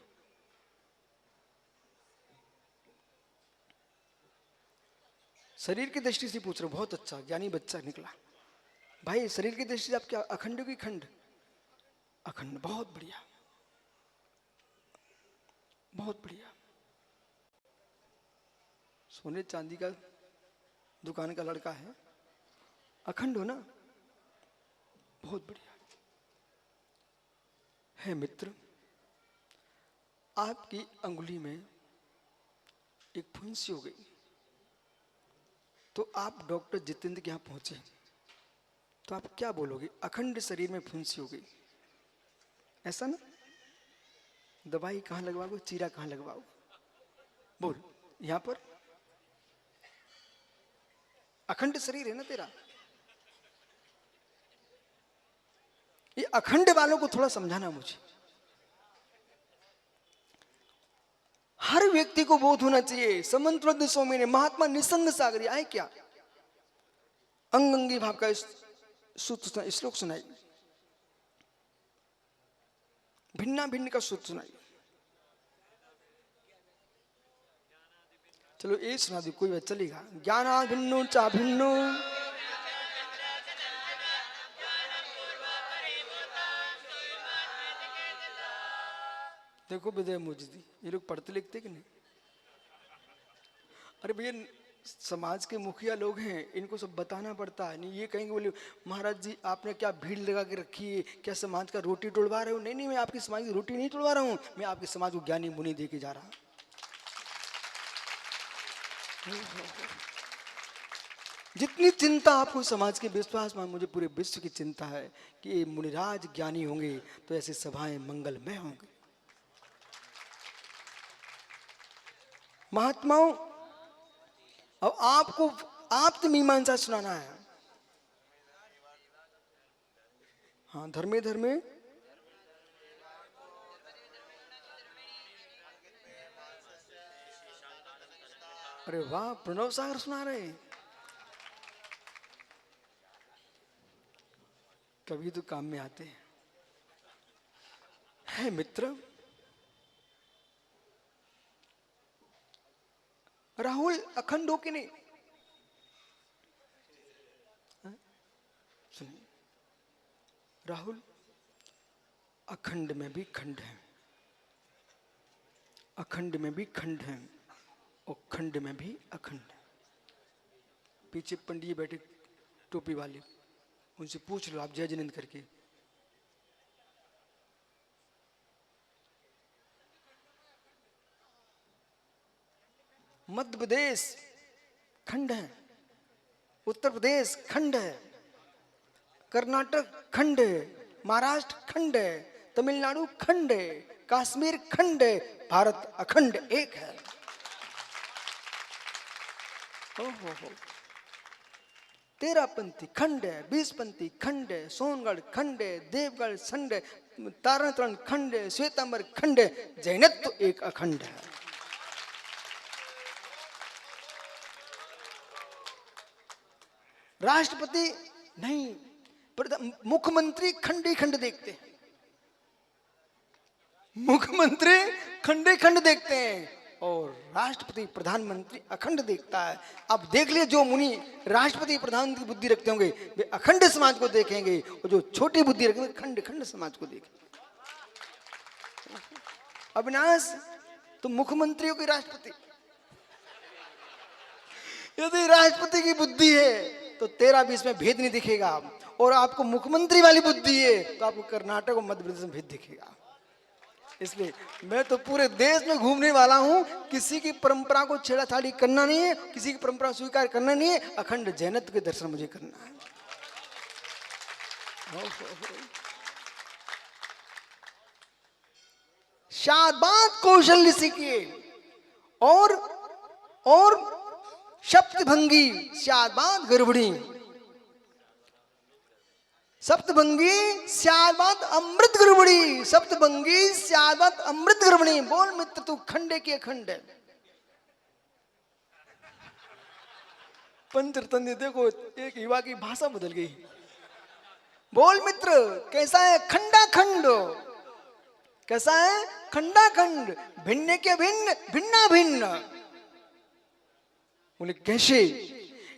शरीर की दृष्टि से पूछ रहे हो, बहुत अच्छा ज्ञानी बच्चा निकला भाई। शरीर की दृष्टि से आप क्या अखंड की खंड? अखंड, बहुत बढ़िया बहुत बढ़िया। सोने चांदी का दुकान का लड़का है, अखंड हो ना, बहुत बढ़िया है मित्र। आपकी अंगुली में एक फुंसी हो गई, तो आप डॉक्टर जितेंद्र के यहाँ पहुंचे, तो आप क्या बोलोगे? अखंड शरीर में फुंसी हो गई, ऐसा ना? दवाई कहाँ लगवाओगे? चीरा कहाँ लगवाओगे? बोल। यहां पर अखंड शरीर है ना तेरा। ये अखंड वालों को थोड़ा समझाना मुझे। हर व्यक्ति को बोध होना चाहिए। समंत स्वामी ने, महात्मा निसंग सागर आए क्या, अंग अंगी भाव का सूत्र श्लोक सुनाई, भिन्ना भिन्न का सूत्र सुनाई। चलो एक सुना दी, कोई बात चलेगा। ज्ञाना भिन्नो चा भिन्नो, देखो विदय मुजदी, ये लोग पढ़ते लिखते कि नहीं? अरे भैया समाज के मुखिया लोग हैं, इनको सब बताना पड़ता है। नहीं ये कहेंगे बोले महाराज जी आपने क्या भीड़ लगा के रखी है, क्या समाज का रोटी तोड़वा रहे हो? नहीं नहीं, मैं आपकी समाज की रोटी नहीं तोड़वा रहा हूं, मैं आपके समाज को ज्ञानी मुनि दे के जा रहा हूं। जितनी चिंता आपको समाज के विश्वास में, मुझे पूरे विश्व की चिंता है कि ये मुनिराज ज्ञानी होंगे तो ऐसी सभाएं मंगलमय होंगी। महात्माओं, अब आपको आत्ममीमांसा सुनाना है। हाँ, धर्मे धर्मे अरे वाह, प्रणव सागर सुना रहे हैं। कभी तो काम में आते हैं। है मित्र, राहुल अखंड हो कि नहीं? सुनिए, राहुल अखंड में भी खंड है, अखंड में भी खंड है, और खंड में भी अखंड है। पीछे पंडित बैठे टोपी वाले, उनसे पूछ लो आप जय जिनेंद्र करके। मध्य प्रदेश खंड है, उत्तर प्रदेश खंड है, कर्नाटक खंड है, महाराष्ट्र खंड है, तमिलनाडु खंड है, कश्मीर खंड है, भारत अखंड एक है। हो 13 पंथी खंड है, 20 पंथी खंड है, सोनगढ़ खंड है, देवगढ़ खंड है, तारणतरण खंड है, श्वेतांबर खंड है, जैनत्व एक अखंड है। राष्ट्रपति नहीं, मुख्यमंत्री खंडे खंड देखते हैं, मुख्यमंत्री खंडे खंड देखते हैं, और राष्ट्रपति प्रधानमंत्री अखंड देखता है। अब देख लिए, जो मुनि राष्ट्रपति प्रधानमंत्री की बुद्धि रखते होंगे वे अखंड समाज को देखेंगे, और जो छोटी बुद्धि रखेंगे खंड खंड समाज को देखेंगे। अविनाश, तुम मुख्यमंत्री हो कि राष्ट्रपति? यदि राष्ट्रपति की बुद्धि है तो 13-20 में भेद नहीं दिखेगा, और आपको मुख्यमंत्री वाली बुद्धि है तो आपको कर्नाटक और मध्य प्रदेश में भेद दिखेगा। इसलिए मैं तो पूरे देश में घूमने वाला हूं, किसी की परंपरा को छेड़ाछाड़ी करना नहीं है, किसी की परंपरा स्वीकार करना नहीं है, अखंड जैनत्व के दर्शन मुझे करना है। शाबाद कौशल्य सीखिए, और सप्तभंगी शाबाद गड़बड़ी, सप्तभंगी शाबाद अमृत गड़बड़ी, सप्तभंगी शाबाद अमृत गड़बड़ी। बोल मित्र, तू खंडे की अखंड है। पंचरत्न देखो, एक युवा की भाषा बदल गई। बोल मित्र, कैसा है? खंडा खंड। कैसा है? खंडा खंड। भिन्न के भिन्न, भिन्ना भिन्न। बोले कैसे?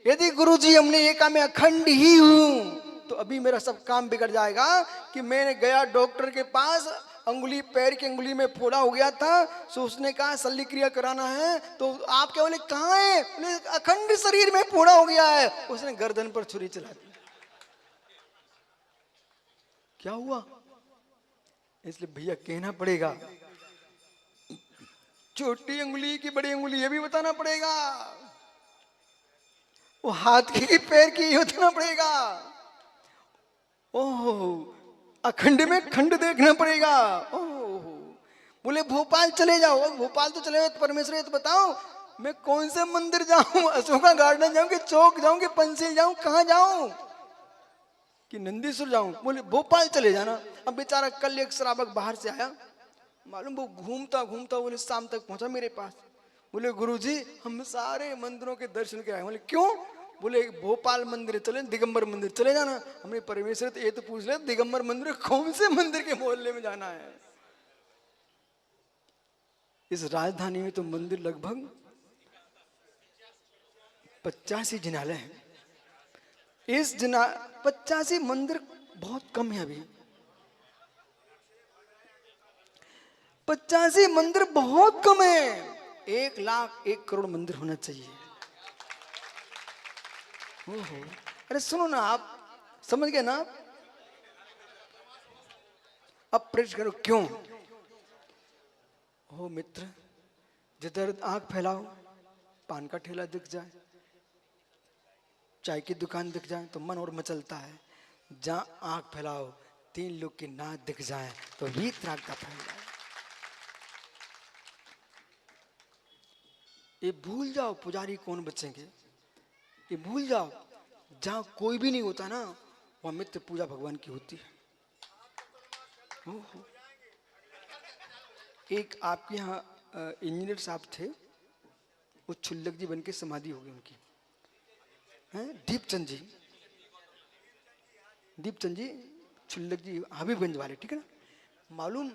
यदि गुरुजी हमने ये कहा मैं अखंड ही हूं, तो अभी मेरा सब काम बिगड़ जाएगा। कि मैंने गया डॉक्टर के पास, अंगुली, पैर की अंगुली में फोड़ा हो गया था, सो उसने कहा शल्य क्रिया कराना है, तो आप क्या बोले? कहाँ है? बोले अखंड शरीर में फोड़ा हो गया है। उसने गर्दन पर छुरी चला दी। क्या हुआ? इसलिए भैया कहना पड़ेगा, छोटी अंगुली की बड़ी अंगुली ये भी बताना पड़ेगा, वो हाथ की पैर की ये बताना पड़ेगा, ओह अखंड में खंड देखना पड़ेगा। ओह बोले भोपाल चले जाओ, भोपाल तो चले गए तो परमेश्वर ये तो बताओ मैं कौन से मंदिर जाऊं, अशोका गार्डन जाऊं कि चौक जाऊं कि पंचशील जाऊं, कहां जाऊं कि नंदीसुर जाऊं? बोले भोपाल चले जाना। अब बेचारा कल एक श्रावक बाहर से आया, मालूम वो घूमता घूमता बोले शाम तक पहुंचा मेरे पास। बोले गुरुजी हम सारे मंदिरों के दर्शन के आए। बोले क्यों? बोले भोपाल मंदिर चले, दिगंबर मंदिर चले जाना। हमने परमेश्वर तो ये तो पूछ ले दिगंबर मंदिर कौन से मंदिर के मोहल्ले में जाना है? इस राजधानी में तो मंदिर लगभग 85 जिनालय हैं। इस 85 मंदिर बहुत कम है अभी। 85 मंदिर बहुत कम है। 1 लाख 1 करोड़ मंदिर होना चाहिए। ओहो, अरे सुनो ना, आप समझ गए ना? अब प्रश्न करो क्यों? हो मित्र, जिधर आंख फैलाओ पान का ठेला दिख जाए, चाय की दुकान दिख जाए तो मन और मचलता है। जहां आंख फैलाओ 3 लोग की नाक दिख जाए तो वीतरागता फैल जाए। ये भूल जाओ पुजारी कौन बचेंगे, ये भूल जाओ। जहां कोई भी नहीं होता ना वहां मित्र पूजा भगवान की होती है। ओहो। एक आपके यहाँ इंजीनियर साहब थे, वो छुल्लक जी बन के समाधि हो गई उनकी, हैं दीपचंद जी। दीपचंद जी छुल्लक जी हबीबगंज वाले, ठीक है ना? मालूम?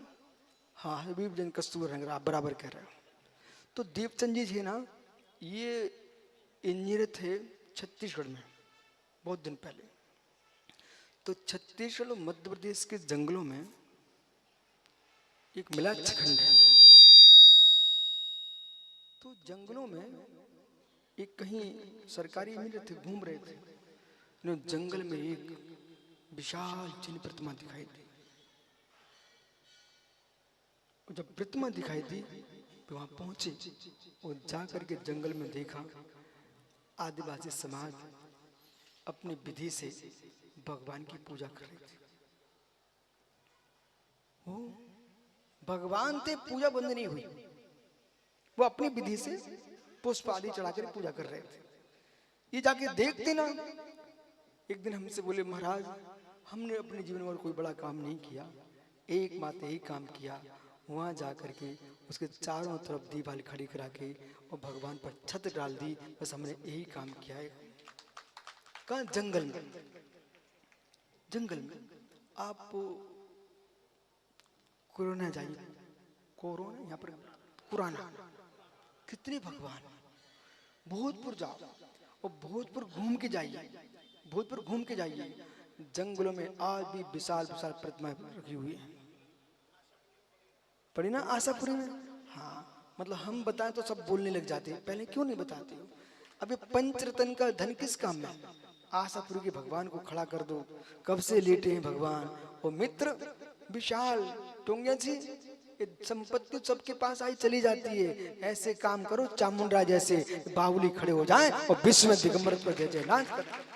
हाँ हबीबगंज कस्तूर नगर, आप बराबर कह रहे हो। तो दीपचंद जी थे ना, ये इंजीनियर थे छत्तीसगढ़ में बहुत दिन पहले। तो छत्तीसगढ़ और मध्य प्रदेश के जंगलों में एक मिलाक्ष खंड है। तो जंगलों में एक कहीं सरकारी इंजीनियर थे, घूम रहे थे, उन्हें जंगल में एक विशाल चिन्ह प्रतिमा दिखाई दी। और जब प्रतिमा दिखाई दी तो वहां पहुंचे और जाकर के जंगल में देखा आदिवासी समाज अपनी विधि से भगवान की पूजा कर रहे थे। वो भगवान थे, पूजा बंद नहीं हुई, वो अपनी विधि से पुष्प आदि चढ़ाकर पूजा कर रहे थे। ये जाके देखते ना, एक दिन हमसे बोले महाराज हमने अपने जीवन में कोई बड़ा काम नहीं किया, एकमात्र यही काम किया, वहां जाकर के उसके चारों तरफ दीवार खड़ी करा के और भगवान पर छत डाल दी, बस हमने यही काम किया है। कहाँ? जंगल में। जंगल में आप कोरोना जाइए, कोरोना यहाँ पर पुराना, कितने भगवान। भोजपुर जाओ और भोजपुर घूम के जाइए, भोजपुर घूम के जाइए, जंगलों में आज भी विशाल विशाल प्रतिमाएं रखी हुई है। पढ़ी ना आशापुरी में? हाँ, मतलब हम बताएं तो सब बोलने लग जाते हैं, पहले क्यों नहीं बताते हो? अबे पंचरत्न का धन किस काम में? आशापुरी के भगवान को खड़ा कर दो, कब से लेटे हैं भगवान। और मित्र विशाल टोंगिया जी, संपत्ति सबके पास आई चली जाती है, ऐसे काम करो चामुंडा जैसे बाहुली खड़े हो जाएं और विश्व में दिगंबर पर जय जय नाच करें।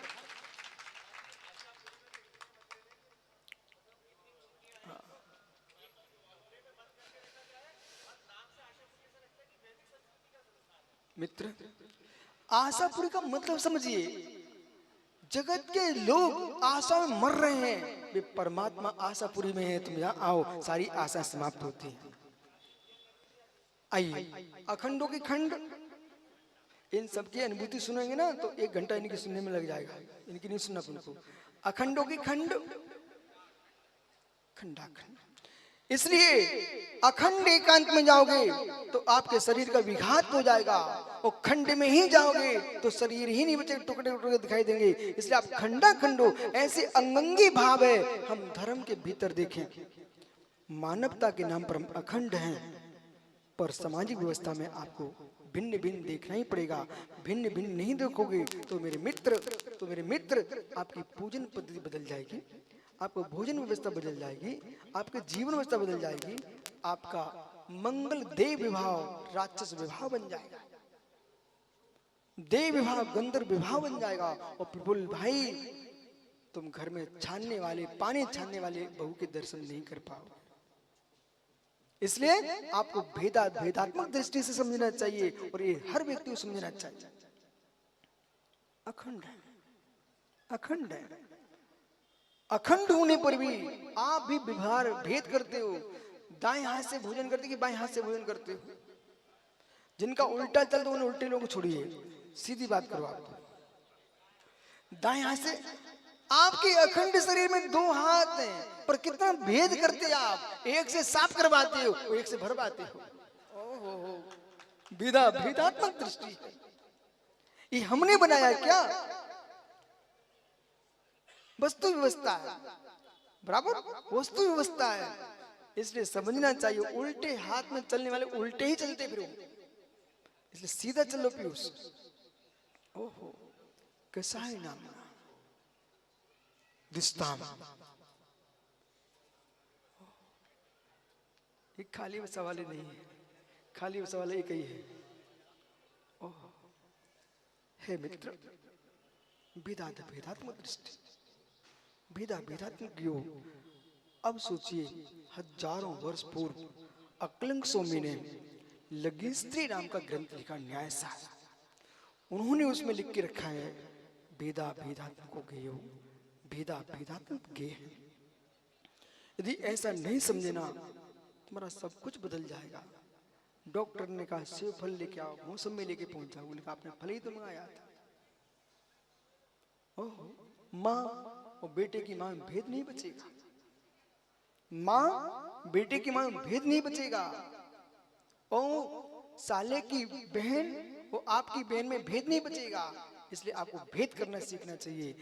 मित्र आशापुरी का मतलब समझिए, जगत के लोग आशा में मर रहे हैं, वे परमात्मा आशापुरी में है, तुम यहाँ आओ सारी आशा समाप्त होती है। आइए अखंडों की खंड, इन सबकी अनुभूति सुनेंगे ना तो 1 घंटा इनकी सुनने में लग जाएगा, इनकी नहीं सुनना तुमको। अखंडों की खंड, खंडाखंड। इसलिए अखंड एकांत में जाओगे तो आपके शरीर का विघात हो जाएगा, और खंड में ही जाओगे तो शरीर ही नहीं बचे, टुकड़े टुकड़े दिखाई देंगे। इसलिए आप खंडा खंडो, ऐसे अंगंगी भाव है। हम धर्म के भीतर देखें, मानवता के नाम पर हम अखंड हैं, पर सामाजिक व्यवस्था में आपको भिन्न भिन्न देखना ही पड़ेगा। भिन्न भिन्न नहीं देखोगे तो मेरे मित्र आपकी पूजन पद्धति बदल जाएगी, आपको भोजन व्यवस्था बदल जाएगी, आपकी जीवन व्यवस्था बदल जाएगी, आपका मंगल देव विभाव राक्षस विभाव बन जाएगा, देव विभाव गंधर्व विभाव बन जाएगा। और प्रफुल्ल भाई तुम घर में छानने वाले पानी छानने वाले बहू के दर्शन नहीं कर पाओगे। इसलिए आपको भेदात्मक दृष्टि से समझना चाहिए और ये हर व्यक्ति को समझना चाहिए। अखंड है, अखंड है, अखंड होने पर भी आप भी व्यवहार भेद करते हो। दाएं हाथ से भोजन करते कि बाएं हाथ से भोजन करते हो? जिनका उल्टा चलता उन्हें उल्टे लोग छोड़िए, सीधी बात करो। आप दाएं हाथ से, आपके अखंड शरीर में दो हाथ हैं पर कितना भेद करते आप, एक से साफ करवाते हो और एक से भरवाते हो। ओहो, भेदात्मक दृष्टि है। ये हमने बनाया क्या? वस्तु व्यवस्था है, बराबर वस्तु व्यवस्था है। इसलिए समझना चाहिए, उल्टे हाथ में चलने वाले उल्टे ही चलते फिरो, इसलिए सीधा चलो पीयूष। ओहो, कैसा है नाम दिस्ताम। ये खाली सवाल ही नहीं है, खाली सवाल एक ही है। ओह हे मित्र, भेदात्मक दृष्टि, भेदात्मक योग। अब सोचिए, हजारों वर्ष पूर्व अकलंक स्वामी ने लघिस्त्री नाम का ग्रंथ लिखा, न्याय सार। उन्होंने उसमें लिख के रखा है भेदात्मको गेयो, भेदात्मक गे है। यदि ऐसा नहीं समझे ना, तुम्हारा सब कुछ बदल जाएगा। डॉक्टर ने कहा सेब फल लेके आओ, मौसम में लेके पहुंचा, बोले कहा आपने फल ही तो मंगाया था। ओह, माँ और बेटे की मां में भेद नहीं बचेगा, मां बेटे की मां में भेद नहीं बचेगा। और साले की बहन वो आपकी बहन में भेद नहीं बचेगा। इसलिए आपको भेद करना सीखना चाहिए।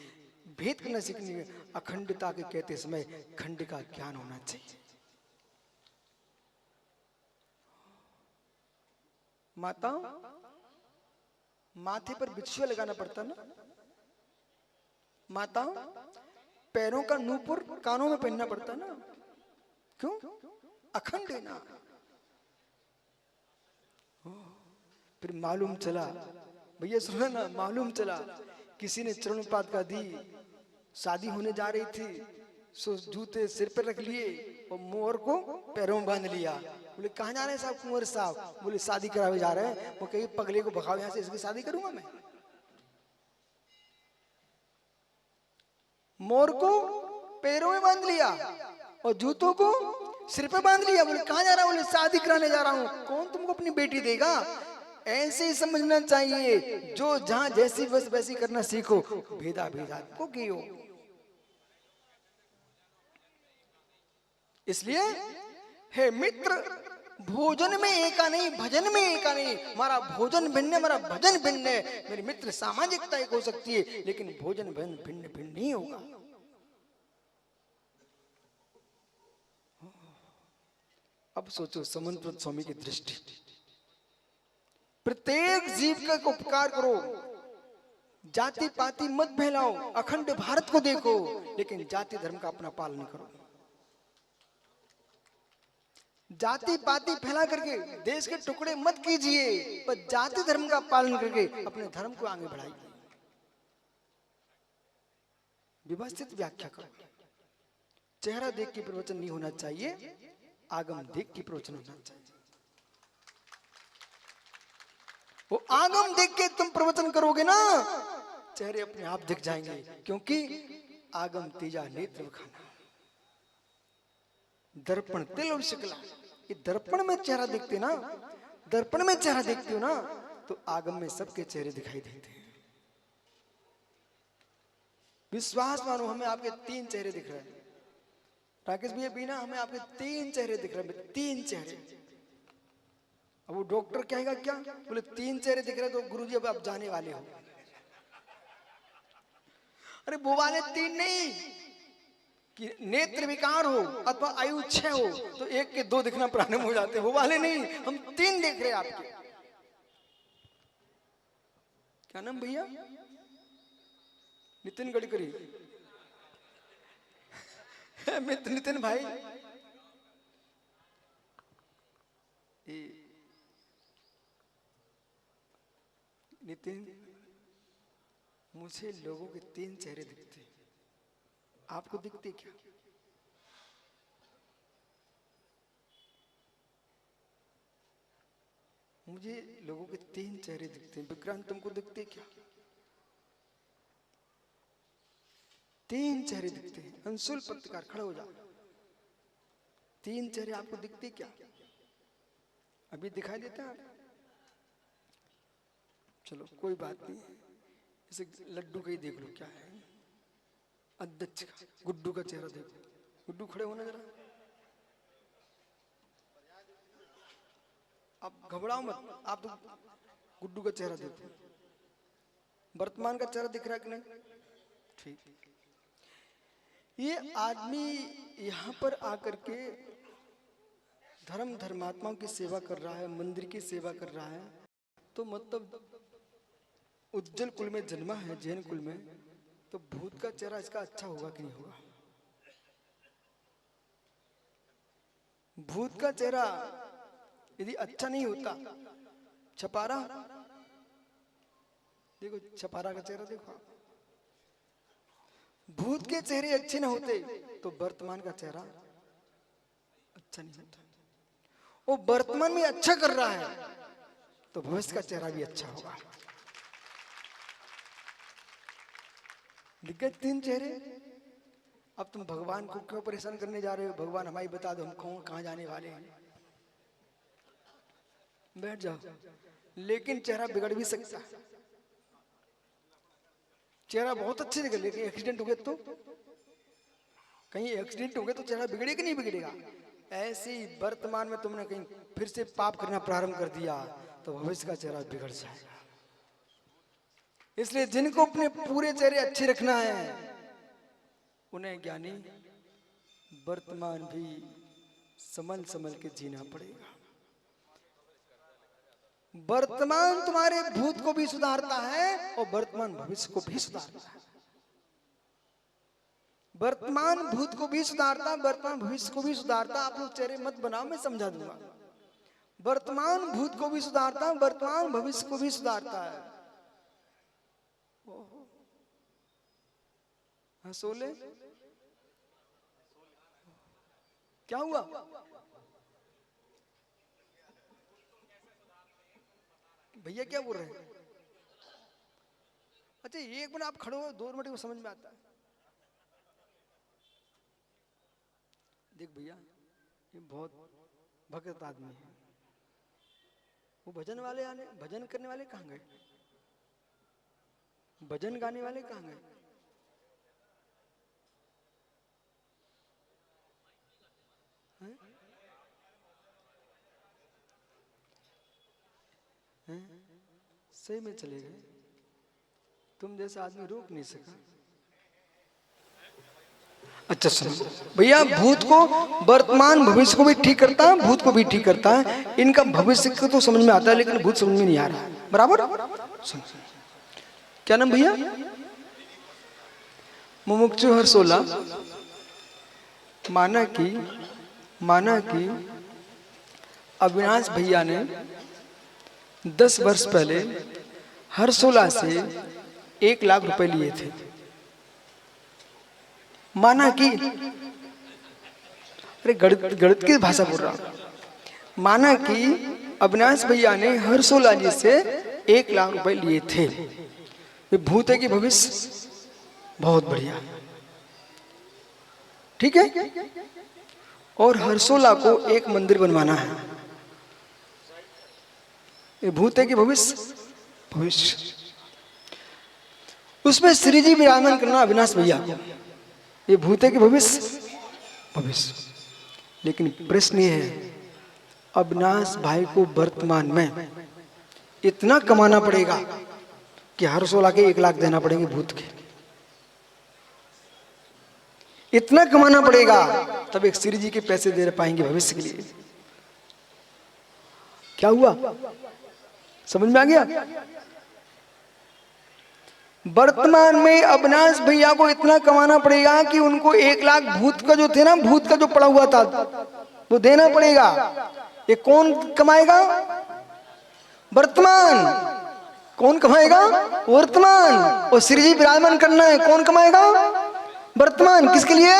भेद करना सीखने में अखंडता के कहते समय खंड का ज्ञान होना चाहिए। माता, माथे पर बिछुआ लगाना पड़ता ना, माता पैरों का नूपुर कानों में पहनना पड़ता ना, क्यों? अखंड है ना। फिर मालूम चला, भैया सुना ना, मालूम चला किसी ने चरणपात का दी, शादी होने जा रही थी, सो जूते सिर पर रख लिए और मोहर को पैरों में बांध लिया। बोले कहाँ जा रहे हैं साहब? कुंवर साहब। बोले शादी करावे जा रहे हैं। वो कहीं पगले को भगाओ यहाँ से, इसकी शादी करूंगा मैं। मोर को पैरों में बांध लिया और जूतों को सिर पे बांध लिया। बोले कहाँ जा रहा हूँ? बोले शादी कराने जा रहा हूँ। कौन तुमको अपनी बेटी देगा? ऐसे ही समझना चाहिए, जो जहां जैसी बस वैसी करना सीखो। भेदात्मको गेयो। इसलिए हे मित्र, भोजन में एका नहीं, भजन में एका नहीं। हमारा भोजन भिन्न है, हमारा भजन भिन्न है। मेरे मित्र, सामाजिकता एक हो सकती है लेकिन भोजन भिन्न भिन्न नहीं होगा। अब सोचो समन्वत स्वामी की दृष्टि, प्रत्येक जीव का उपकार करो, जाति पाति मत फैलाओ, अखंड भारत को देखो, लेकिन जाति धर्म का अपना पालन करो। जाति पाति फैला करके देश के टुकड़े मत कीजिए, पर जाति धर्म का पालन करके अपने धर्म को आगे बढ़ाइए। व्यवस्थित व्याख्या करो। चेहरा देख के प्रवचन नहीं होना चाहिए, आगम देख के प्रवचन होना चाहिए। वो आगम देख के तुम प्रवचन करोगे ना, चेहरे अपने आप दिख जाएंगे, क्योंकि आगम तेजा नेत्र खाना, दर्पण तिल और शिकला। ये दर्पण में चेहरा देखते ना, दर्पण में चेहरा देखते हो ना, तो आगम में सबके चेहरे दिखाई देते हैं। विश्वास मानो, हमें आपके 3 चेहरे दिख रहे हैं। राकेश भैया बीना, हमें आपके 3 चेहरे दिख रहे हैं, 3 चेहरे। अब वो डॉक्टर कहेगा क्या? बोले 3 चेहरे दिख रहे, तो गुरुजी अब आप जाने वाले हो। अरे वो वाले 3 नहीं, कि नेत्र विकार हो अथवा आयु 6 हो तो 1 के 2 दिखना प्रारंभ हो जाते हैं। वो वाले नहीं, हम 3 देख रहे हैं आपके। क्या नाम भैया? नितिन गडकरी। मित्र नितिन भाई, ये नितिन, मुझे लोगों के 3 चेहरे दिखते हैं, आपको दिखते क्या? मुझे लोगों के 3 चेहरे दिखते हैं। विक्रांत, तुमको दिखते क्या? 3 चेहरे दिखते हैं। अंशुल पत्रकार, खड़े हो जाओ। 3 चेहरे आपको दिखते क्या? अभी दिखाई देता है? चलो कोई बात नहीं, इसे लड्डू का ही देख लो क्या है। अध्यक्ष का, गुड्डू का चेहरा देखो। गुड्डू खड़े होना जरा, आप घबराओ मत, आप तो गुड्डू का चेहरा देखो। वर्तमान का चेहरा दिख रहा है कि नहीं? ठीक। ये आदमी यहाँ पर आकर के धर्मात्माओं की सेवा कर रहा है, मंदिर की सेवा कर रहा है, तो मतलब उज्जैन कुल में जन्मा है, जैन कुल में, तो भूत का चेहरा इसका अच्छा होगा कि नहीं होगा? भूत का चेहरा यदि अच्छा नहीं होता, छपारा देखो, छपारा का चेहरा देखो, भूत के चेहरे अच्छे न होते तो वर्तमान का चेहरा अच्छा नहीं होता। वो वर्तमान में अच्छा कर रहा है तो भविष्य का चेहरा भी अच्छा होगा। दिक्कत 3 चेहरे। अब तुम भगवान को क्यों परेशान करने जा रहे हो? भगवान हमारी बता दो, हम कहाँ जाने वाले हैं। बैठ जाओ। लेकिन चेहरा बिगड़ भी सकता है। चेहरा बहुत अच्छे दिखे, लेकिन एक्सीडेंट हो गया तो, कहीं एक्सीडेंट हो गया तो चेहरा बिगड़ेगा नहीं बिगड़ेगा? ऐसे ही वर्तमान में तुमने कहीं फिर से पाप करना प्रारंभ कर दिया तो भविष्य का चेहरा बिगड़ जाएगा। इसलिए जिनको अपने पूरे चेहरे अच्छे रखना है, उन्हें ज्ञानी वर्तमान भी संभल संभल के जीना पड़ेगा। वर्तमान तुम्हारे भूत को भी सुधारता है और वर्तमान भविष्य को भी सुधारता है। वर्तमान भूत को भी सुधारता, वर्तमान भविष्य को भी सुधारता। आप लोग चेहरे मत बनाओ, मैं समझा दूंगा। वर्तमान भूत को भी सुधारता, वर्तमान भविष्य को भी सुधारता है। हंसोले, क्या हुआ? भैया क्या बोल रहे हैं? अच्छा, एक मिनट आप खड़े हो, 2 मिनट को समझ में आता है। देख भैया, ये बहुत भक्त आदमी है। वो भजन वाले आने, भजन करने वाले कहाँ गए? भजन गाने वाले कहाँ गए? सही में चले गए। तुम जैसा आदमी रोक नहीं सका। अच्छा सुनो भैया, भूत को वर्तमान भविष्य को भी ठीक करता है, भूत को भी ठीक करता है। इनका भविष्य को तो समझ में आता है, लेकिन भूत समझ में नहीं आ रहा। बराबर? सुनो, क्या नाम भैया? मुमुक्षु हरसोला। माना कि अविनाश भैया ने 10 वर्ष पहले हरसोला से 1 लाख रुपए लिए थे। माना कि, अरे गणित की भाषा बोल रहा हूं। माना कि अविनाश भैया ने हरसोला जी से 1 लाख रुपए लिए थे। ये भूत है कि भविष्य? बहुत बढ़िया, ठीक है। और हरसोला को एक मंदिर बनवाना है। ये भूत है कि भविष्य? भविष्य। उसमें श्री जी विराजमान करना अविनाश भैया को। ये भूत है कि भविष्य? भविष्य। लेकिन प्रश्न ये है, अविनाश भाई को वर्तमान में इतना कमाना पड़ेगा कि हरसोला के 1 लाख देना पड़ेंगे भूत के। इतना कमाना पड़ेगा तब एक श्री जी के पैसे दे पाएंगे भविष्य के लिए। क्या हुआ? समझ में आ गया? वर्तमान में अविनाश भैया को इतना कमाना पड़ेगा कि उनको 1 लाख भूत का जो थे ना, भूत का जो पड़ा हुआ था वो देना पड़ेगा। ये कौन कमाएगा? वर्तमान। कौन कमाएगा? वर्तमान। और श्री जी विराजमान करना है, कौन कमाएगा? वर्तमान। किसके लिए?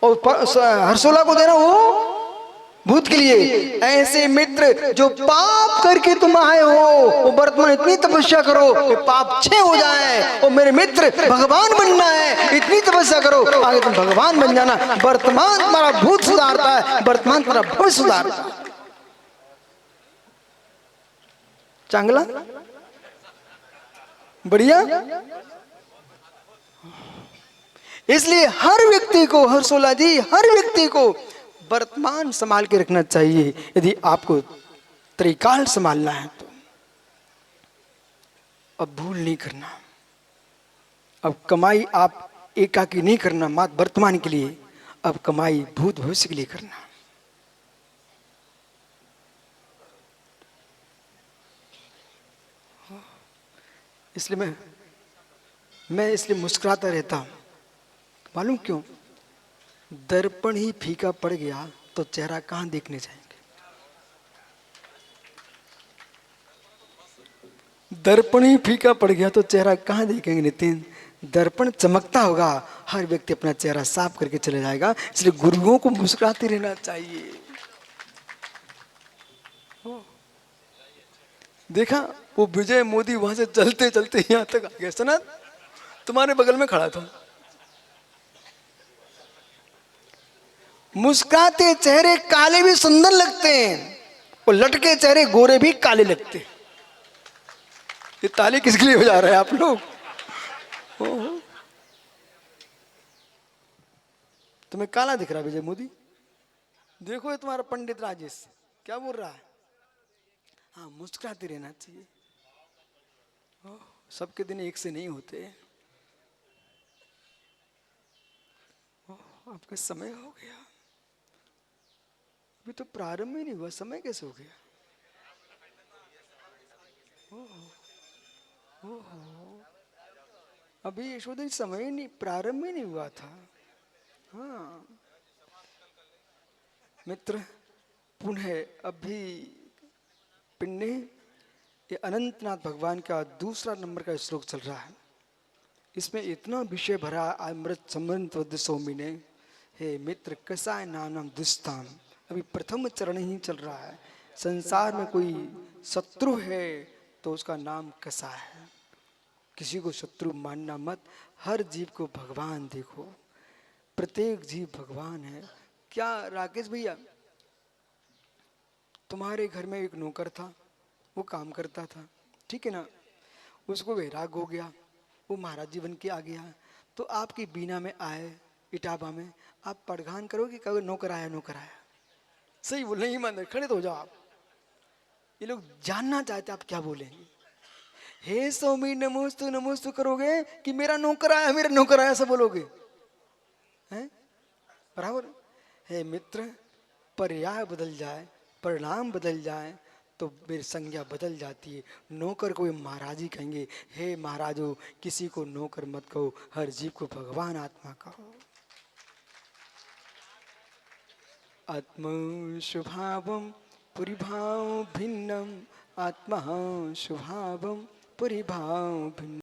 और हर्षोला को देना वो भूत के लिए। ऐसे मित्र जो पाप करके तुम आए हो, वो वर्तमान इतनी तपस्या करो कि पाप क्षय हो जाए, और मेरे मित्र भगवान बनना है, इतनी तपस्या करो आगे तुम भगवान बन जाना। वर्तमान तुम्हारा भूत सुधारता है, वर्तमान तुम्हारा भविष्य सुधारता है। चांगला, बढ़िया। इसलिए हर व्यक्ति को, हर्षोला जी, हर व्यक्ति को वर्तमान संभाल के रखना चाहिए। यदि आपको त्रिकाल संभालना है तो अब भूल नहीं करना। अब कमाई आप एकाकी नहीं करना मात्र वर्तमान के लिए, अब कमाई भूत भविष्य के लिए करना। इसलिए मैं इसलिए मुस्कुराता रहता हूं। मालूम क्यों? दर्पण ही फीका पड़ गया तो चेहरा कहां देखने जाएंगे? दर्पण ही फीका पड़ गया तो चेहरा कहां देखेंगे नितिन? दर्पण चमकता होगा, हर व्यक्ति अपना चेहरा साफ करके चले जाएगा। इसलिए गुरुओं को मुस्कुराते रहना चाहिए। देखा वो विजय मोदी वहां से चलते चलते यहां तक आ गया। सनत तुम्हारे बगल में खड़ा था। मुस्कुराते चेहरे काले भी सुंदर लगते हैं, और लटके चेहरे गोरे भी काले लगते हैं। ये ताली किसके लिए बजा रहे हैं आप लोग? तुम्हें काला दिख रहा है विजय मोदी? देखो ये तुम्हारा पंडित राजेश क्या बोल रहा है। हाँ, मुस्कुराते रहना चाहिए। सबके दिन एक से नहीं होते। आपका समय हो गया, अभी तो प्रारंभ ही नहीं हुआ, समय कैसे हो गया? अभी यशोदा समय ही नहीं, प्रारंभ ही नहीं हुआ था। हाँ मित्र, पुनः अभी पिंडे ये अनंतनाथ भगवान का दूसरा नंबर का श्लोक चल रहा है। इसमें इतना विषय भरा अमृत समृद्ध स्वामी ने। हे मित्र, कसाय नानम दुस्ताम, अभी प्रथम चरण ही चल रहा है। संसार में कोई शत्रु है तो उसका नाम कसाय है। किसी को शत्रु मानना मत, हर जीव को भगवान देखो, प्रत्येक जीव भगवान है। क्या राकेश भैया, तुम्हारे घर में एक नौकर था, वो काम करता था, ठीक है ना? उसको वैराग हो गया, वो महाराज जी बन के आ गया, तो आपकी बीना में आए, इटाबा में, आप पड़घान करोगे कहोगे नौकर आया नौकर आया? सही बोल, नहीं मान, खड़े तो हो जाओ आप। ये लोग जानना चाहते आप क्या बोलेंगे। हे स्वामी नमोस्तु नमोस्तु करोगे कि मेरा नौकर आया मेरा नौकर आया सब बोलोगे? हैं? बराबर है मित्र, पर्याय बदल जाए, परिणाम बदल जाए तो मेरी संज्ञा बदल जाती है। नौकर को महाराज ही कहेंगे। हे महाराजो, किसी को नौकर मत कहो, हर जीव को भगवान आत्मा कहो। आत्मा शुभावम पुरिभाव भिन्नम, आत्मा शुभावम पुरिभाव भिन्नम।